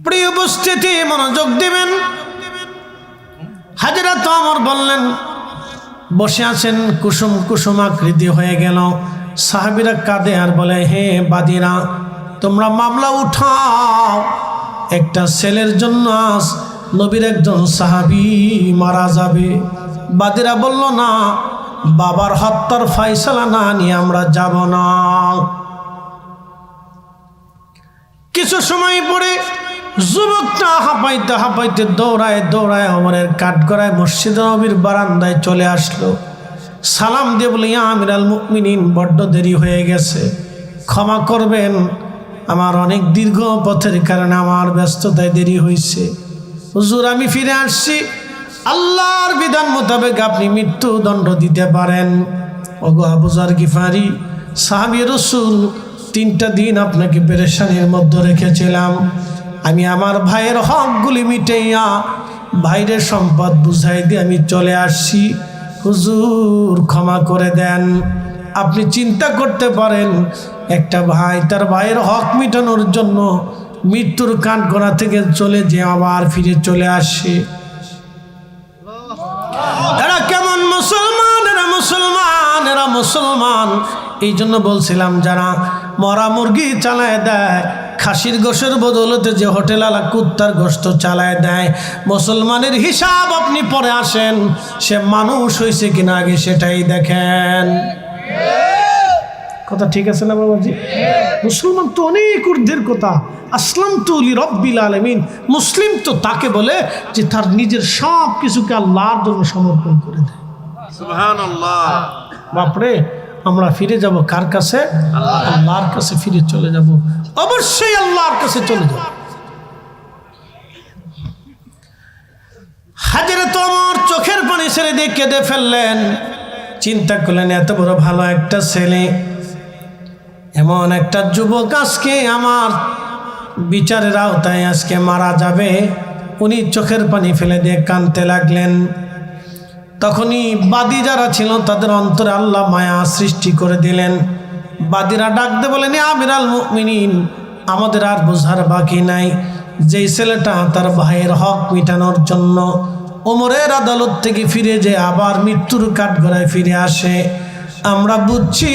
Speaker 1: প্রিয় উপস্থিতি, মনোযোগ দিবেন। হযরত ওমর বললেন, বসে আছেন, কুসুম কুসুম আকৃতি হয়ে গেল। সাহাবীরা কাঁদে আর বলে, হে বাদীরা, তোমরা মামলা উঠাও, একটা ছেলের জন্য আজ নবীর একজন সাহাবী মারা যাবে। বাদীরা বলল, না, বাবার হত্যার ফয়সালা না নিয়ে আমরা যাব না। কিছু সময় পরে যুবকটা হাঁপাইতে হাঁপাইতে দৌড়ায় দৌড়ায় ওমরের কাঠগড়ায় মসজিদ নবীর বারান্দায় চলে আসলো। সালাম দিয়ে বলে, ইয়া আমিরাল মুমিনিন, বড্ড দেরি হয়ে গেছে, ক্ষমা করবেন, আমার অনেক দীর্ঘ পথের কারণে আমার ব্যস্ততায় দেরি হয়েছে। হুজুর আমি ফিরে আসছি, আল্লাহর বিধান মোতাবেক আপনি মৃত্যুদণ্ড দিতে পারেন। ওগো আবু যর গিফারি, সাহাবী রাসূল, 3টা দিন আপনাকে পেরেশানির মধ্যে রেখেছিলাম, আমি আমার ভাইয়ের হকগুলি মিটাইয়া ভাইয়ের সম্পদ বুঝাই দিয়ে আমি চলে আসছি, হুজুর ক্ষমা করে দেন। আপনি চিন্তা করতে পারেন, একটা ভাই তার ভাইয়ের হক মিটানোর জন্য মৃত্যুর কাঠগড়া থেকে চলে যে আবার ফিরে চলে আসে। এরা কেমন মুসলমান? এরা মুসলমান, এরা মুসলমান। এই জন্য বলছিলাম, যারা মরা মুরগি চালায় দেয়, খাসির গোশের বদলতে যে হোটেলওয়ালা কুত্তার গোশত চালায় দেয়, মুসলমানের হিসাব আপনি পরে আসেন, সে মানুষ হয়েছে কিনা আগে সেটাই দেখেন। কথা ঠিক আছে না বাবাজি? মুসলমান তো অনেক ঊর্ধ্বের কথা। আসলাম তু লিরাব্বিল আলামিন, মুসলিম তো তাকে বলে যে তার নিজের সব কিছুকে আল্লাহর জন্য সমর্পণ করে দেয়। সুবহানাল্লাহ। বাপরে, আমরা ফিরে যাব কার কাছে? আল্লাহর কাছে ফিরে চলে যাব, অবশ্যই আল্লাহর কাছে চলে যাব। হযরত ওমর চোখের পানি ছেড়ে দিয়ে কেঁদে ফেললেন। চিন্তা করলেন, এত বড় ভালো একটা ছেলে, এমন একটা যুবক আজকে আমার বিচারের আওতায় আজকে মারা যাবে। উনি চোখের পানি ফেলে দিয়ে কাঁদতে লাগলেন। তখনই বাদী যারা ছিল তাদের অন্তরে আল্লাহ মায়া সৃষ্টি করে দিলেন। বাদীরা ডাকতে বলেন, আমিরাল মুমিনিন, আমাদের আর বোঝার বাকি নাই। যেই ছেলেটা তার ভাইয়ের হক মিটানোর জন্য ওমরের আদালত থেকে ফিরে যে আবার মৃত্যুর কাঠগড়ায় ফিরে আসে, আমরা বুঝছি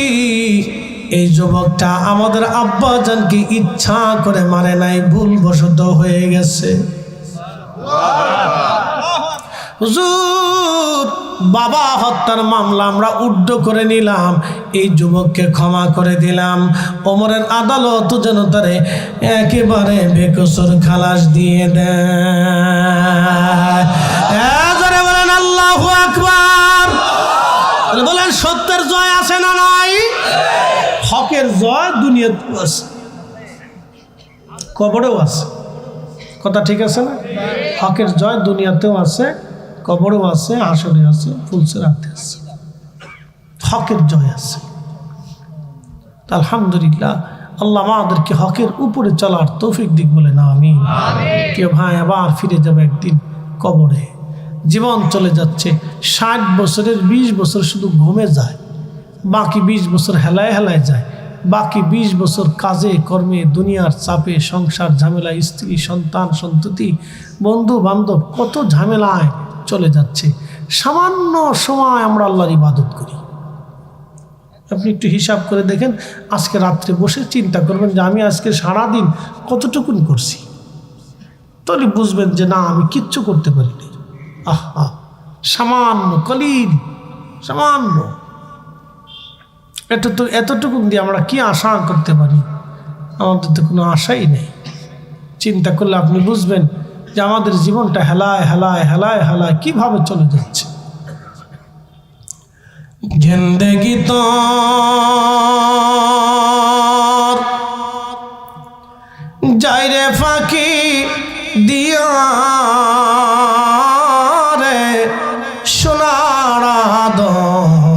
Speaker 1: এই যুবকটা আমাদের আব্বাজানকে ইচ্ছা করে মারে নাই, ভুলবশত হয়ে গেছে। হুজুর, বাবা হত্যার মামলা আমরা উড্ড করে নিলাম, এই যুবককে ক্ষমা করে দিলাম। ওমরের আদালত যেন তারে একেবারে বেকসুর খালাস দিয়ে দেয়। বলেন আল্লাহু আকবার। বলেন সত্যের জয় আছে না নাই? হকের জয় দুনিয়াতেও আছে, কবরেও আছে। কথা ঠিক আছে না? হকের জয় দুনিয়াতেও আছে, কবরেও আছে, হাসরে আছে, ফুলসিরাতে আছে। হকের জয় আছে। আলহামদুলিল্লাহ, আল্লাহ আমাদেরকে হকের উপরে চলার তৌফিক দিক বলে না আমিন। কেউ ভাই আবার ফিরে যাবে একদিন কবরে। জীবন চলে যাচ্ছে, 60 বছরের 20 বছর শুধু ঘুমে যায়, বাকি 20 বছর হেলায় হেলায় যায়, বাকি 20 বছর কাজে কর্মে, দুনিয়ার চাপে, সংসার ঝামেলা, স্ত্রী সন্তান সন্ততি, বন্ধু বান্ধব, কত ঝামেলায় চলে যাচ্ছে। সামান্য সময় আমরা আল্লাহর ইবাদত করি। আপনি একটু হিসাব করে দেখেন, আজকে রাত্রে বসে চিন্তা করবেন যে আমি আজকে সারাদিন কতটুকুন করছি, তাহলে বুঝবেন যে না, আমি কিচ্ছু করতে পারিনি। আহা, সামান্য, কলিল, সামান্য। এতটুকু দিয়ে আমরা কি আশা করতে পারি? আমাদের তো কোনো আশাই নেই। চিন্তা করলে আপনি বুঝবেন যে আমাদের জীবনটা হেলায় হেলায় হেলায় হেলায় কিভাবে চলে যাচ্ছে। জিন্দেগি তো যাইরে ফাঁকি দিয়া রে সোনার আদম,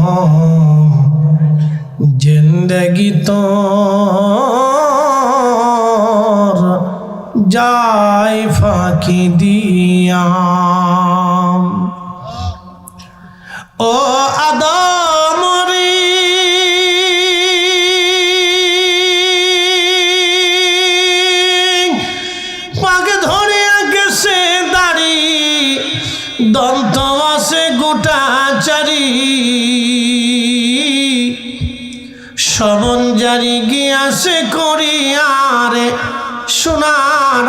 Speaker 1: জিন্দেগি তো যাই ফাঁকি দিয়া। ও আদম রে, পাকে ধরে গেছে দাড়ি, দন্ত আছে গোটা চারি, সমন জারি গিয়াছে করিয়ারে সোনার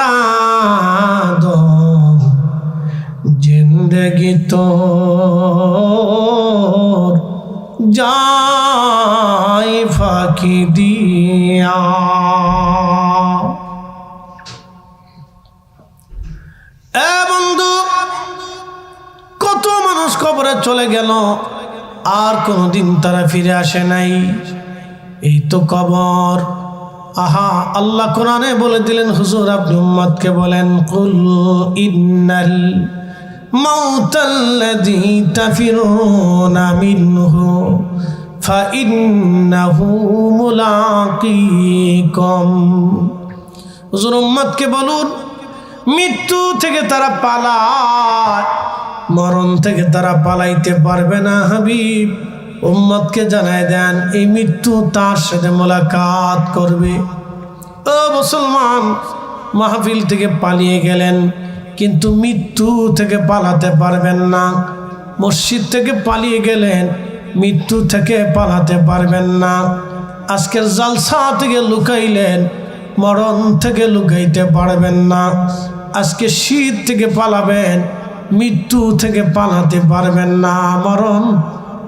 Speaker 1: আদম, জিন্দেগি তোর যাই ফাঁকি দিয়া। এ বন্ধু, কত মানুষ কবরে চলে গেল, আর কোনদিন তারা ফিরে আসে নাই। এই তো কবর। আহা, আল্লাহ কোরআনে বলে দিলেন, হুজুর আপনি উম্মতকে বলেন, কুল ইন্নাল মাউতাল্লাযী তাফিরুনা মিনহু ফাইন্নাহু মুলাকীকুম। হুজুর উম্মতকে বলুন, মৃত্যু থেকে তারা পালায়, মরণ থেকে তারা পালাইতে পারবে না। হাবিব উম্মতকে জানায় দেন, এই মৃত্যু তার সাথে মোলাকাত করবে। ও মুসলমান, মাহফিল থেকে পালিয়ে গেলেন কিন্তু মৃত্যু থেকে পালাতে পারবেন না। মসজিদ থেকে পালিয়ে গেলেন, মৃত্যু থেকে পালাতে পারবেন না। আজকের জালসা থেকে লুকাইলেন, মরণ থেকে লুকাইতে পারবেন না। আজকে শীত থেকে পালাবেন, মৃত্যু থেকে পালাতে পারবেন না।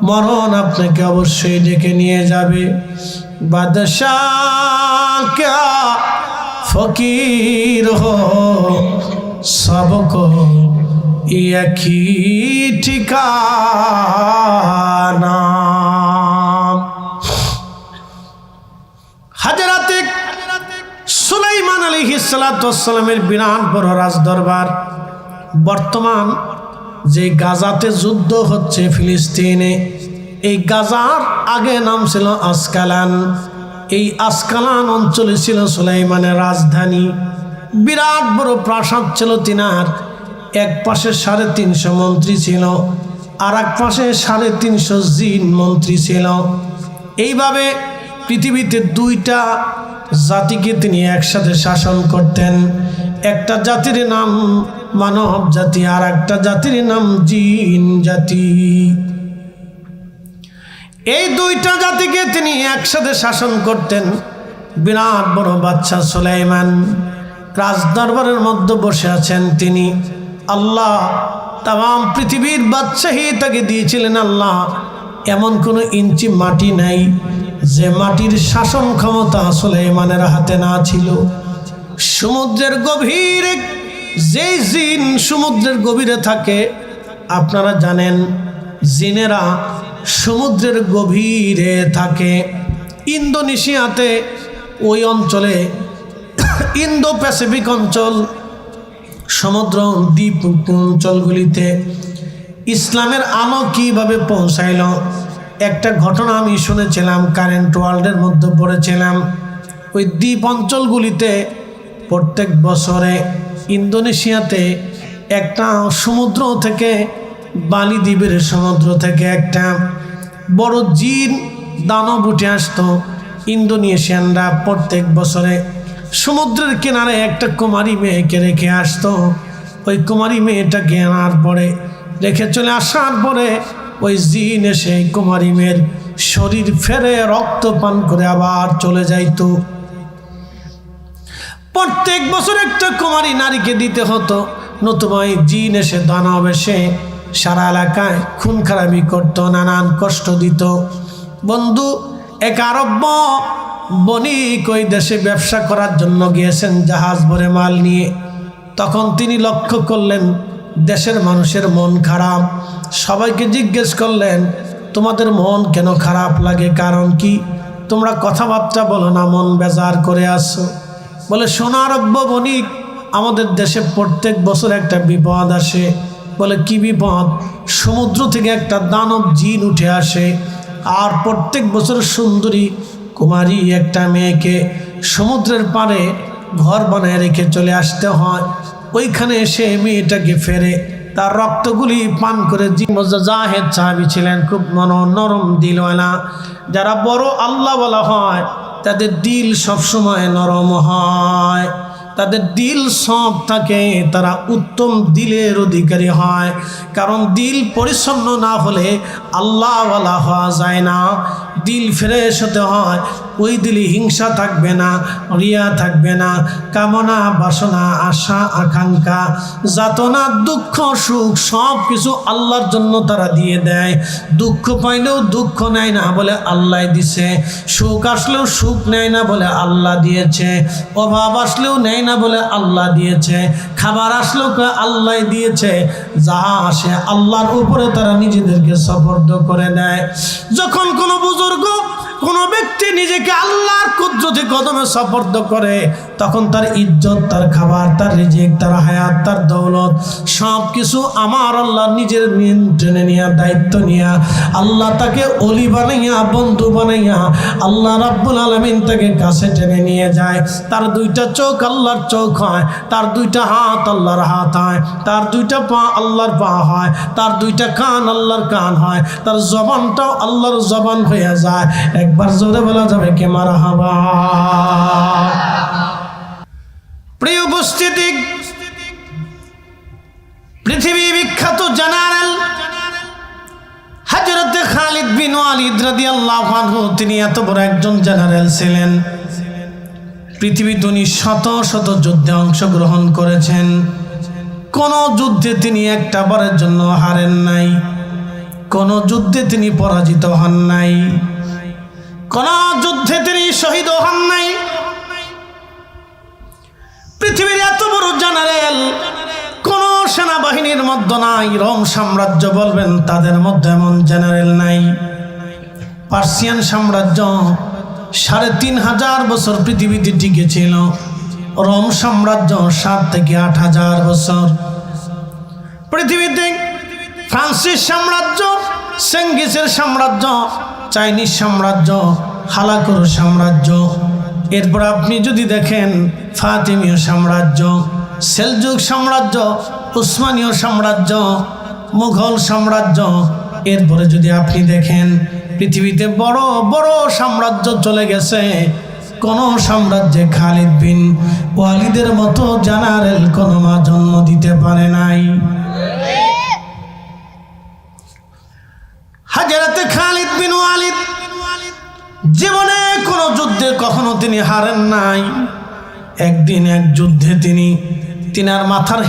Speaker 1: মরণ আপনাকে অবশ্যই ডেকে নিয়ে যাবে। বাদশাহ ক্যা ফকির হো সবকো এক হি ঠিকানা। হাজরাতে সুলাইমান আলাইহিস সালাতু ওয়াস সালামের বিরাট বড় রাজদরবার। বর্তমান যে গাজাতে যুদ্ধ হচ্ছে ফিলিস্তিনে, এই গাজার আগে নাম ছিল আসকালান। এই আসকালান অঞ্চলে ছিল সুলাইমানের রাজধানী। বিরাট বড় প্রাসাদ ছিল তিনার। এক পাশে 350 মন্ত্রী ছিল, আর এক পাশে 350 জিন মন্ত্রী ছিল। এইভাবে পৃথিবীতে দুইটা জাতিকে তিনি একসাথে শাসন করতেন। একটা জাতির নাম মানব জাতি, আর একটা জাতির নাম জিন জাতি। এই দুইটা জাতিকে তিনি একসাথে শাসন করতেন। বিরাট বড় বাদশা সুলাইমান রাজদরবারের মধ্যে বসে আছেন। তিনি আল্লাহ তাম পৃথিবীর বাদশাহী তাকে দিয়েছিলেন। আল্লাহ এমন কোনো ইঞ্চি মাটি নাই যে মাটির শাসন ক্ষমতা সুলাইমানের হাতে না ছিল। সমুদ্রের গভীরে যে জিন সমুদ্রের গভীরে থাকে, আপনারা জানেন জিনেরা সমুদ্রের গভীরে থাকে। ইন্দোনেশিয়াতে ওই অঞ্চলে, ইন্দো প্যাসিফিক অঞ্চল, সমুদ্র দ্বীপ অঞ্চলগুলিতে ইসলামের আলো কীভাবে পৌঁছাইল, একটা ঘটনা আমি শুনেছিলাম, কারেন্ট ওয়ার্ল্ডের মধ্যে পড়েছিলাম। ওই দ্বীপ অঞ্চলগুলিতে প্রত্যেক বছরে ইন্দোনেশিয়াতে একটা সমুদ্র থেকে, বালি দ্বীপের সমুদ্র থেকে একটা বড় জিন দানব উঠে আসতো। ইন্দোনেশিয়ানরা প্রত্যেক বছরে সমুদ্রের কিনারে একটা কুমারী মেয়েকে রেখে আসতো। ওই কুমারী মেয়েটাকে আনার পরে, রেখে চলে আসার পরে ওই জিন এসে কুমারী মেয়ের শরীর ফেরে রক্ত পান করে আবার চলে যাইতো। প্রত্যেক বছর একটা কুমারী নারীকে দিতে হতো, নতুবা ওই জিন এসে দানব এসে সারা এলাকায় খুন খারাপি করতো, নানান কষ্ট দিত। বন্ধু, এক আরব বণিক ওই দেশে ব্যবসা করার জন্য গিয়েছেন জাহাজ ভরে মাল নিয়ে। তখন তিনি লক্ষ্য করলেন দেশের মানুষের মন খারাপ। সবাইকে জিজ্ঞেস করলেন, তোমাদের মন কেন খারাপ লাগে, কারণ কি? তোমরা কথাবার্তা বলো না, মন বেজার করে আসো। বলে, সোনা আরব্য বণিক, আমাদের দেশে প্রত্যেক বছর একটা বিপদ আসে। বলে, কি বিপদ? সমুদ্র থেকে একটা দানব জিন উঠে আসে, আর প্রত্যেক বছর সুন্দরী কুমারী একটা মেয়েকে সমুদ্রের পাড়ে ঘর বানায় রেখে চলে আসতে হয়। ওইখানে এসে মেয়েটাকে ফেরে, তার রক্তগুলি পান করে। জাহেদ সাহাবী ছিলেন, খুব নরম দিলওয়ালা। যারা বড় আল্লাহ বলা হয় তাদের দিল সবসময় নরম হয়, তাদের দিল সব থাকে, তারা উত্তম দিলের অধিকারী হয়। কারণ দিল পরিচ্ছন্ন না হলে আল্লাহওয়ালা হওয়া যায় না। দিল ফ্রেশ হতে হয়, ওই দিলে হিংসা থাকবে না, রিয়া থাকবে না, কামনা বাসনা আশা আকাঙ্ক্ষা যাতনা দুঃখ সুখ সব কিছু আল্লাহর জন্য তারা দিয়ে দেয়। দুঃখ পাইলেও দুঃখ নেয় না, বলে আল্লাহ দিছে। সুখ আসলেও সুখ নেয় না, বলে আল্লাহ দিয়েছে। অভাব আসলেও নেয় না, বলে আল্লাহ দিয়েছে। খাবার আসলেও আল্লাহ দিয়েছে। যা আসে আল্লাহর উপরে তারা নিজেদেরকে সুপর্দ করে দেয়। যখন কোনো বুজুর্গ, কোনো ব্যক্তি নিজেকে আল্লাহর কুদরতি কদমে সুপর্দ করে, তখন তার ইজ্জত, তার খাবার, তার রিজিক, তার হায়াত, তার দৌলত সব কিছু আমার আল্লাহ নিজের নিয়ন্ত্রণে নিয়ে, দায়িত্ব নিয়ে আল্লাহ তাকে অলি বানাইয়া, বন্ধু বানাইয়া আল্লাহ রাব্বুল আলামিন তাকে কাছে টেনে নিয়ে যায়। তার দুইটা চোখ আল্লাহর চোখ হয়, তার দুইটা হাত আল্লাহর হাত হয়, তার দুইটা পা আল্লাহর পা হয়, তার দুইটা কান আল্লাহর কান হয়, তার জবানটাও আল্লাহর জবান হয়ে যায়। একবার জোরে বলা যাবে কে মারহাবা। প্রিয় উপস্থিতি, পৃথিবী বিখ্যাত জেনারেল হযরত খালিদ বিন ওয়ালিদ রাদিয়াল্লাহু আনহু, তিনি এত বড় একজন জেনারেল ছিলেন। পৃথিবীতে উনি শত শত যুদ্ধে অংশগ্রহণ করেছেন। কোন যুদ্ধে তিনি একটা বারের জন্য হারেন নাই, কোন যুদ্ধে তিনি পরাজিত হন নাই, কোন যুদ্ধে তিনি শহীদ হন নাই। পৃথিবীর এত বড় জেনারেল কোন সেনাবাহিনীর মধ্যে নাই। রোম সাম্রাজ্য বলবেন, তাদের মধ্যে এমন জেনারেল নাই। পার্সিয়ান সাম্রাজ্য 3500 বছর পৃথিবীতে টিকে ছিল। রোম সাম্রাজ্য 7 থেকে 8000 বছর। পৃথিবীতে ফ্রান্সিস সাম্রাজ্য, চেঙ্গিসের সাম্রাজ্য, চাইনিজ সাম্রাজ্য, হালাকুর সাম্রাজ্য, এরপর আপনি যদি দেখেন ফাতিমীয় সাম্রাজ্য, সেলজুক সাম্রাজ্য, উসমানীয় সাম্রাজ্য, মুঘল সাম্রাজ্য, এরপরে যদি আপনি দেখেন পৃথিবীতে বড় বড় সাম্রাজ্য চলে গেছে, কোন সাম্রাজ্যে খালিদ বিন ওয়ালিদের মতো জেনারেল কোনো মা জন্ম দিতে পারে নাই। হযরতে খালিদ বিন ওয়ালিদ জীবনে কোনো যুদ্ধে কখনো তিনি হারেন নাই। একদিন এক যুদ্ধে তিনার মাথার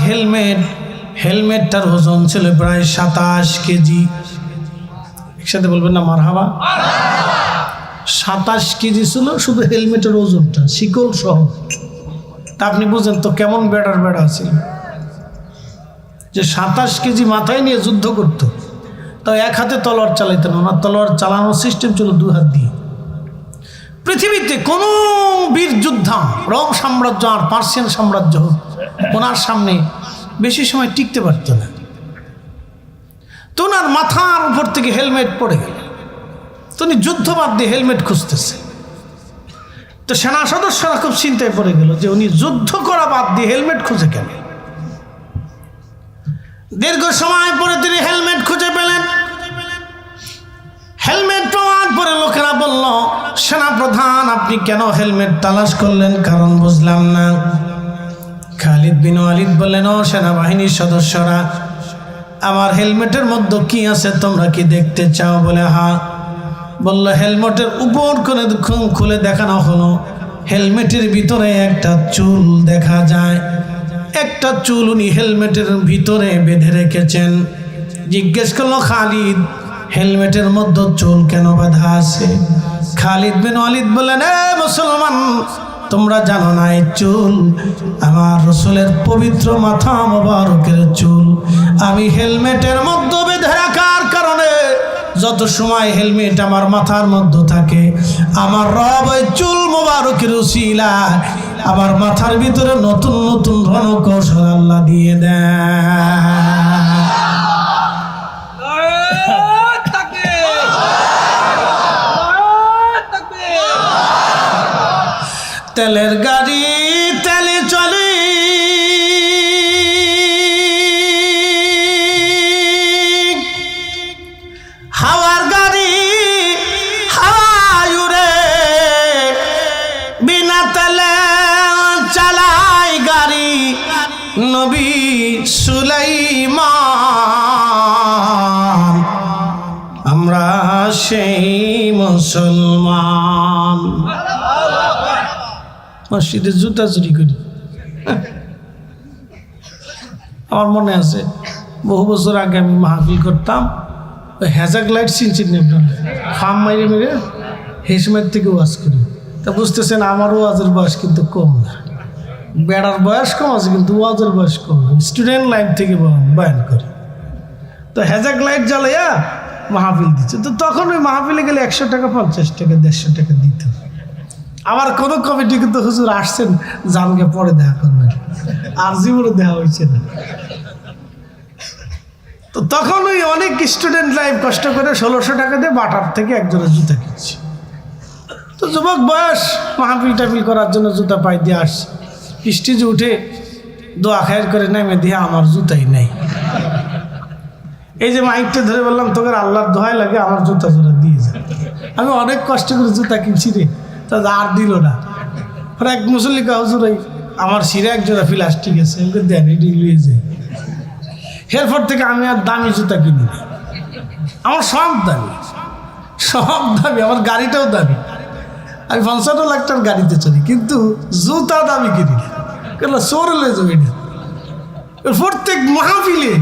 Speaker 1: হেলমেটটার ওজন ছিল প্রায় 27 কেজি। একসাথে বলবেন না মারহাবা। 27 কেজি ছিল শুধু হেলমেটের ওজনটা, শিকল সহ। তা আপনি বুঝেন তো কেমন বেড়া ছিল, যে 27 কেজি মাথায় নিয়ে যুদ্ধ করত। তাও এক হাতে তলোয়ার চালাইতেন, ওনার তলোয়ার চালানোর সিস্টেম ছিল 2 হাত দিয়ে। পৃথিবীতে কোনো বীর যোদ্ধা, রোম সাম্রাজ্য আর পার্সিয়ান সাম্রাজ্য ওনার সামনে বেশি সময় টিকতে পারত না। তো ওনার মাথার উপর থেকে হেলমেট পড়ে গেল। তিনি যুদ্ধ বাদ দিয়ে হেলমেট খুঁজতেছে। তো সেনা সদস্যরা খুব চিন্তায় পড়ে গেল যে উনি যুদ্ধ করা বাদ দিয়ে হেলমেট খুঁজে কেন। দীর্ঘ সময় পরে তিনি হেলমেট খুঁজে পেলেন। হেলমেট পাওয়ার পরে লোকেরা বলল, সেনাপ্রধান আপনি কেন হেলমেট তালাশ করলেন? কারণ বুঝলাম না। খালিদ বিন ওয়ালিদ বললেন, ও সেনাবাহিনীর সদস্যরা, আমার হেলমেটের মধ্যে কি আছে তোমরা কি দেখতে চাও? বলে হ্যাঁ। বলল, হেলমেটের উপর করে খুলে দেখানো হলো। হেলমেটের ভিতরে একটা চুল দেখা যায়। একটা চুল উনি হেলমেটের ভিতরে বেঁধে রেখেছেন। জিজ্ঞেস করলো, খালিদ হেলমেটের মধ্যে চুল কেন বাঁধা আছে? খালিদ বিন ওয়ালিদ বললেন, এ মুসলমান, তোমরা জানো না এই চুল আমার রাসূলের পবিত্র মাথা মোবারকের চুল। আমি হেলমেটের মধ্যে বেঁধে রাখার কারণে যত সময় হেলমেট আমার মাথার মধ্যে থাকে, আমার রব ওই চুল মোবারকের উসিলায় আমার মাথার ভিতরে নতুন নতুন রণকৌশল আল্লাহ দিয়ে দেয়। তেলের গাড়ি তেলে চলে, হাওয়ার গাড়ি হাওয়ায় উড়ে, বিনা তেলে চালায় গাড়ি নবী সুলাইমান। আমরা সেই মুসলমান। মসজিদে জুতা চুরি করি। আমার মনে আছে বহু বছর আগে আমি মাহফিল করতাম, ওই হ্যাজাক লাইট চিনছেন আপনার, ফার্ম মাইরে মেরে হেসমের থেকে ওয়াজ করি। তা বুঝতেছেন আমার ওয়াজের বয়স কিন্তু কম না, বেড়ার বয়স কম আছে কিন্তু ওয়াজের বয়স কম। স্টুডেন্ট লাইফ থেকে বয়ান করি। তো হ্যাজাক লাইট জ্বালাইয়া মাহফিল দিচ্ছে। তো তখন ওই মাহফিলে গেলে 100 টাকা 50 টাকা 150 টাকা দিত। আবার কোনো কমিটি কিন্তু হুজুর আসছেন জানকে পরে দেখা করবেন, আর জীবনে দেখা হয়েছে না। তো তখন ওই অনেক স্টুডেন্ট লাইফ কষ্ট করে 1600 টাকা দিয়ে বাটার থেকে একজনের জুতা কিনছি। তো যুবক বয়স মাহফিল টাফিল করার জন্য জুতা পাই দিয়ে আসছে। স্টেজে উঠে দোয়া খায়ের করে নেমে দিয়ে আমার জুতাই নেই। এই যে মাইকটা ধরে বললাম, তোকে আল্লাহর দোহাই লাগে আমার জুতা জোড়া দিয়ে যায়। আমি অনেক কষ্ট করে জুতা কিনছি রে, তা আর দিল না। এক মুসল্লিকা হুজুর আমার শিরে এক জোড়া প্লাস্টিক আছে, দেন এটি লিয়ে যায়। এরপর থেকে আমি আর দামি জুতা কিনি না। আমার সব দামি, আমার গাড়িটাও দামি। আমি 55 লাখ টাকার গাড়িতে চলি, কিন্তু জুতা দামি কিনি না, কেন সোরে লে যাবে না। প্রত্যেক মাহফিলে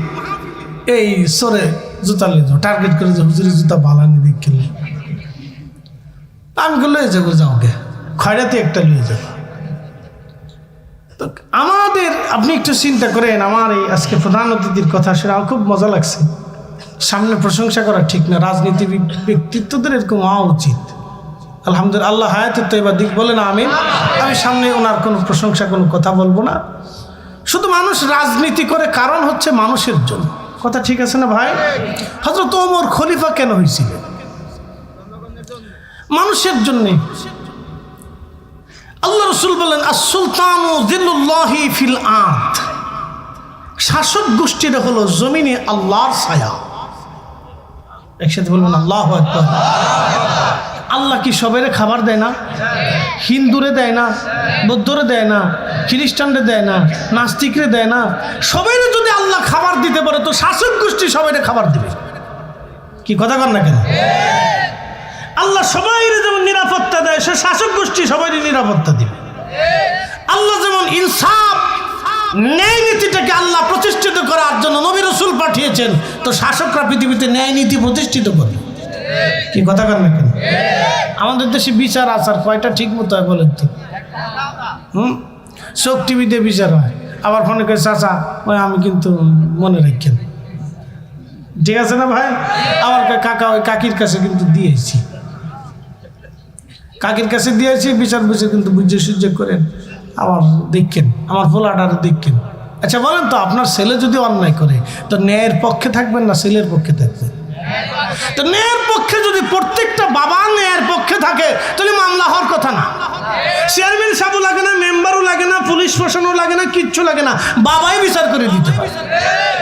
Speaker 1: এই সোরে জুতা লে যাও, টার্গেট করে যাও, হুজুরের জুতা বালানি দেখে আমি লয়ে যাবো, যাও গে খয়রাতে একটা লয়ে যাবো। তো আমাদের আপনি একটু চিন্তা করেন, আমার এই আজকে প্রধান অতিথির কথা শুনে আমার খুব মজা লাগছে। সামনে প্রশংসা করা ঠিক না, রাজনীতি ব্যক্তিত্বদের এরকম হওয়া উচিত। আলহামদুলিল্লাহ, আল্লাহ হায়াতের তো এবার দিক বলে না আমিন। আমি সামনে ওনার কোনো প্রশংসা কোনো কথা বলবো না। শুধু মানুষ রাজনীতি করে কারণ হচ্ছে মানুষের জন্য, কথা ঠিক আছে না ভাই? হযরত ওমর খলিফা কেন হয়েছিলেন? মানুষের জন্য। আল্লাহ রাসূল বলেন, আস-সুলতানু যিল্লুল্লাহি ফিল আরদ, শাসক গোষ্ঠীটা হলো জমিনে আল্লাহর ছায়া। একসাথে বলবেন আল্লাহু আকবার। আল্লাহ কি সবাইরে খাবার দেয় না? হিন্দুরে দেয় না, বৌদ্ধরে দেয় না, খ্রিস্টানরে দেয় না, নাস্তিকরে দেয় না? সবাইরে যদি আল্লাহ খাবার দিতে পারে তো শাসক গোষ্ঠী সবাইরে খাবার দিবে। কি কথা কর না কেন? আল্লাহ সবাইরে যেমন নিরাপত্তা দেয়, সে শাসক গোষ্ঠী সবাইরে নিরাপত্তা দিবে। আল্লাহ যেমন ইনসাফ ন্যায় নীতিটাকে আল্লাহ প্রতিষ্ঠিত করার জন্য নবী রাসূল পাঠিয়েছেন, তো শাসকরা পৃথিবীতে ন্যায় নীতি প্রতিষ্ঠিত করবে। কি কথা কর না কেন? আমাদের দেশে বিচার আচার কয়টা ঠিক মতো হয় বলেন তো? চোখ টিভিতে বিচার হয়, আবার ফোনে করে চাচা ওই আমি কিন্তু মনে রাখেন, ঠিক আছে না ভাই? আবার কাকা ওই কাকির কাছে কিন্তু দিয়েছি, কাকির কাছে দিয়েছি, বিচার বুঝে কিন্তু বুঝে সহ্য করেন, আবার দেখেন আমার পোলাটার দেখেন। আচ্ছা বলেন তো, আপনার ছেলে যদি অন্যায় করে তো ন্যায়ের পক্ষে থাকবেন না ছেলের পক্ষে থাকবেন? তো ন্যায়ের পক্ষে যদি প্রত্যেকটা বাবা ন্যায়ের পক্ষে থাকে তাহলে মামলা হওয়ার কথা না। চেয়ারম্যান সাহেবও লাগে না, মেম্বারও লাগে না, পুলিশ প্রশাসনও লাগে না, কিচ্ছু লাগে না, বাবাই বিচার করে দিতে পারে।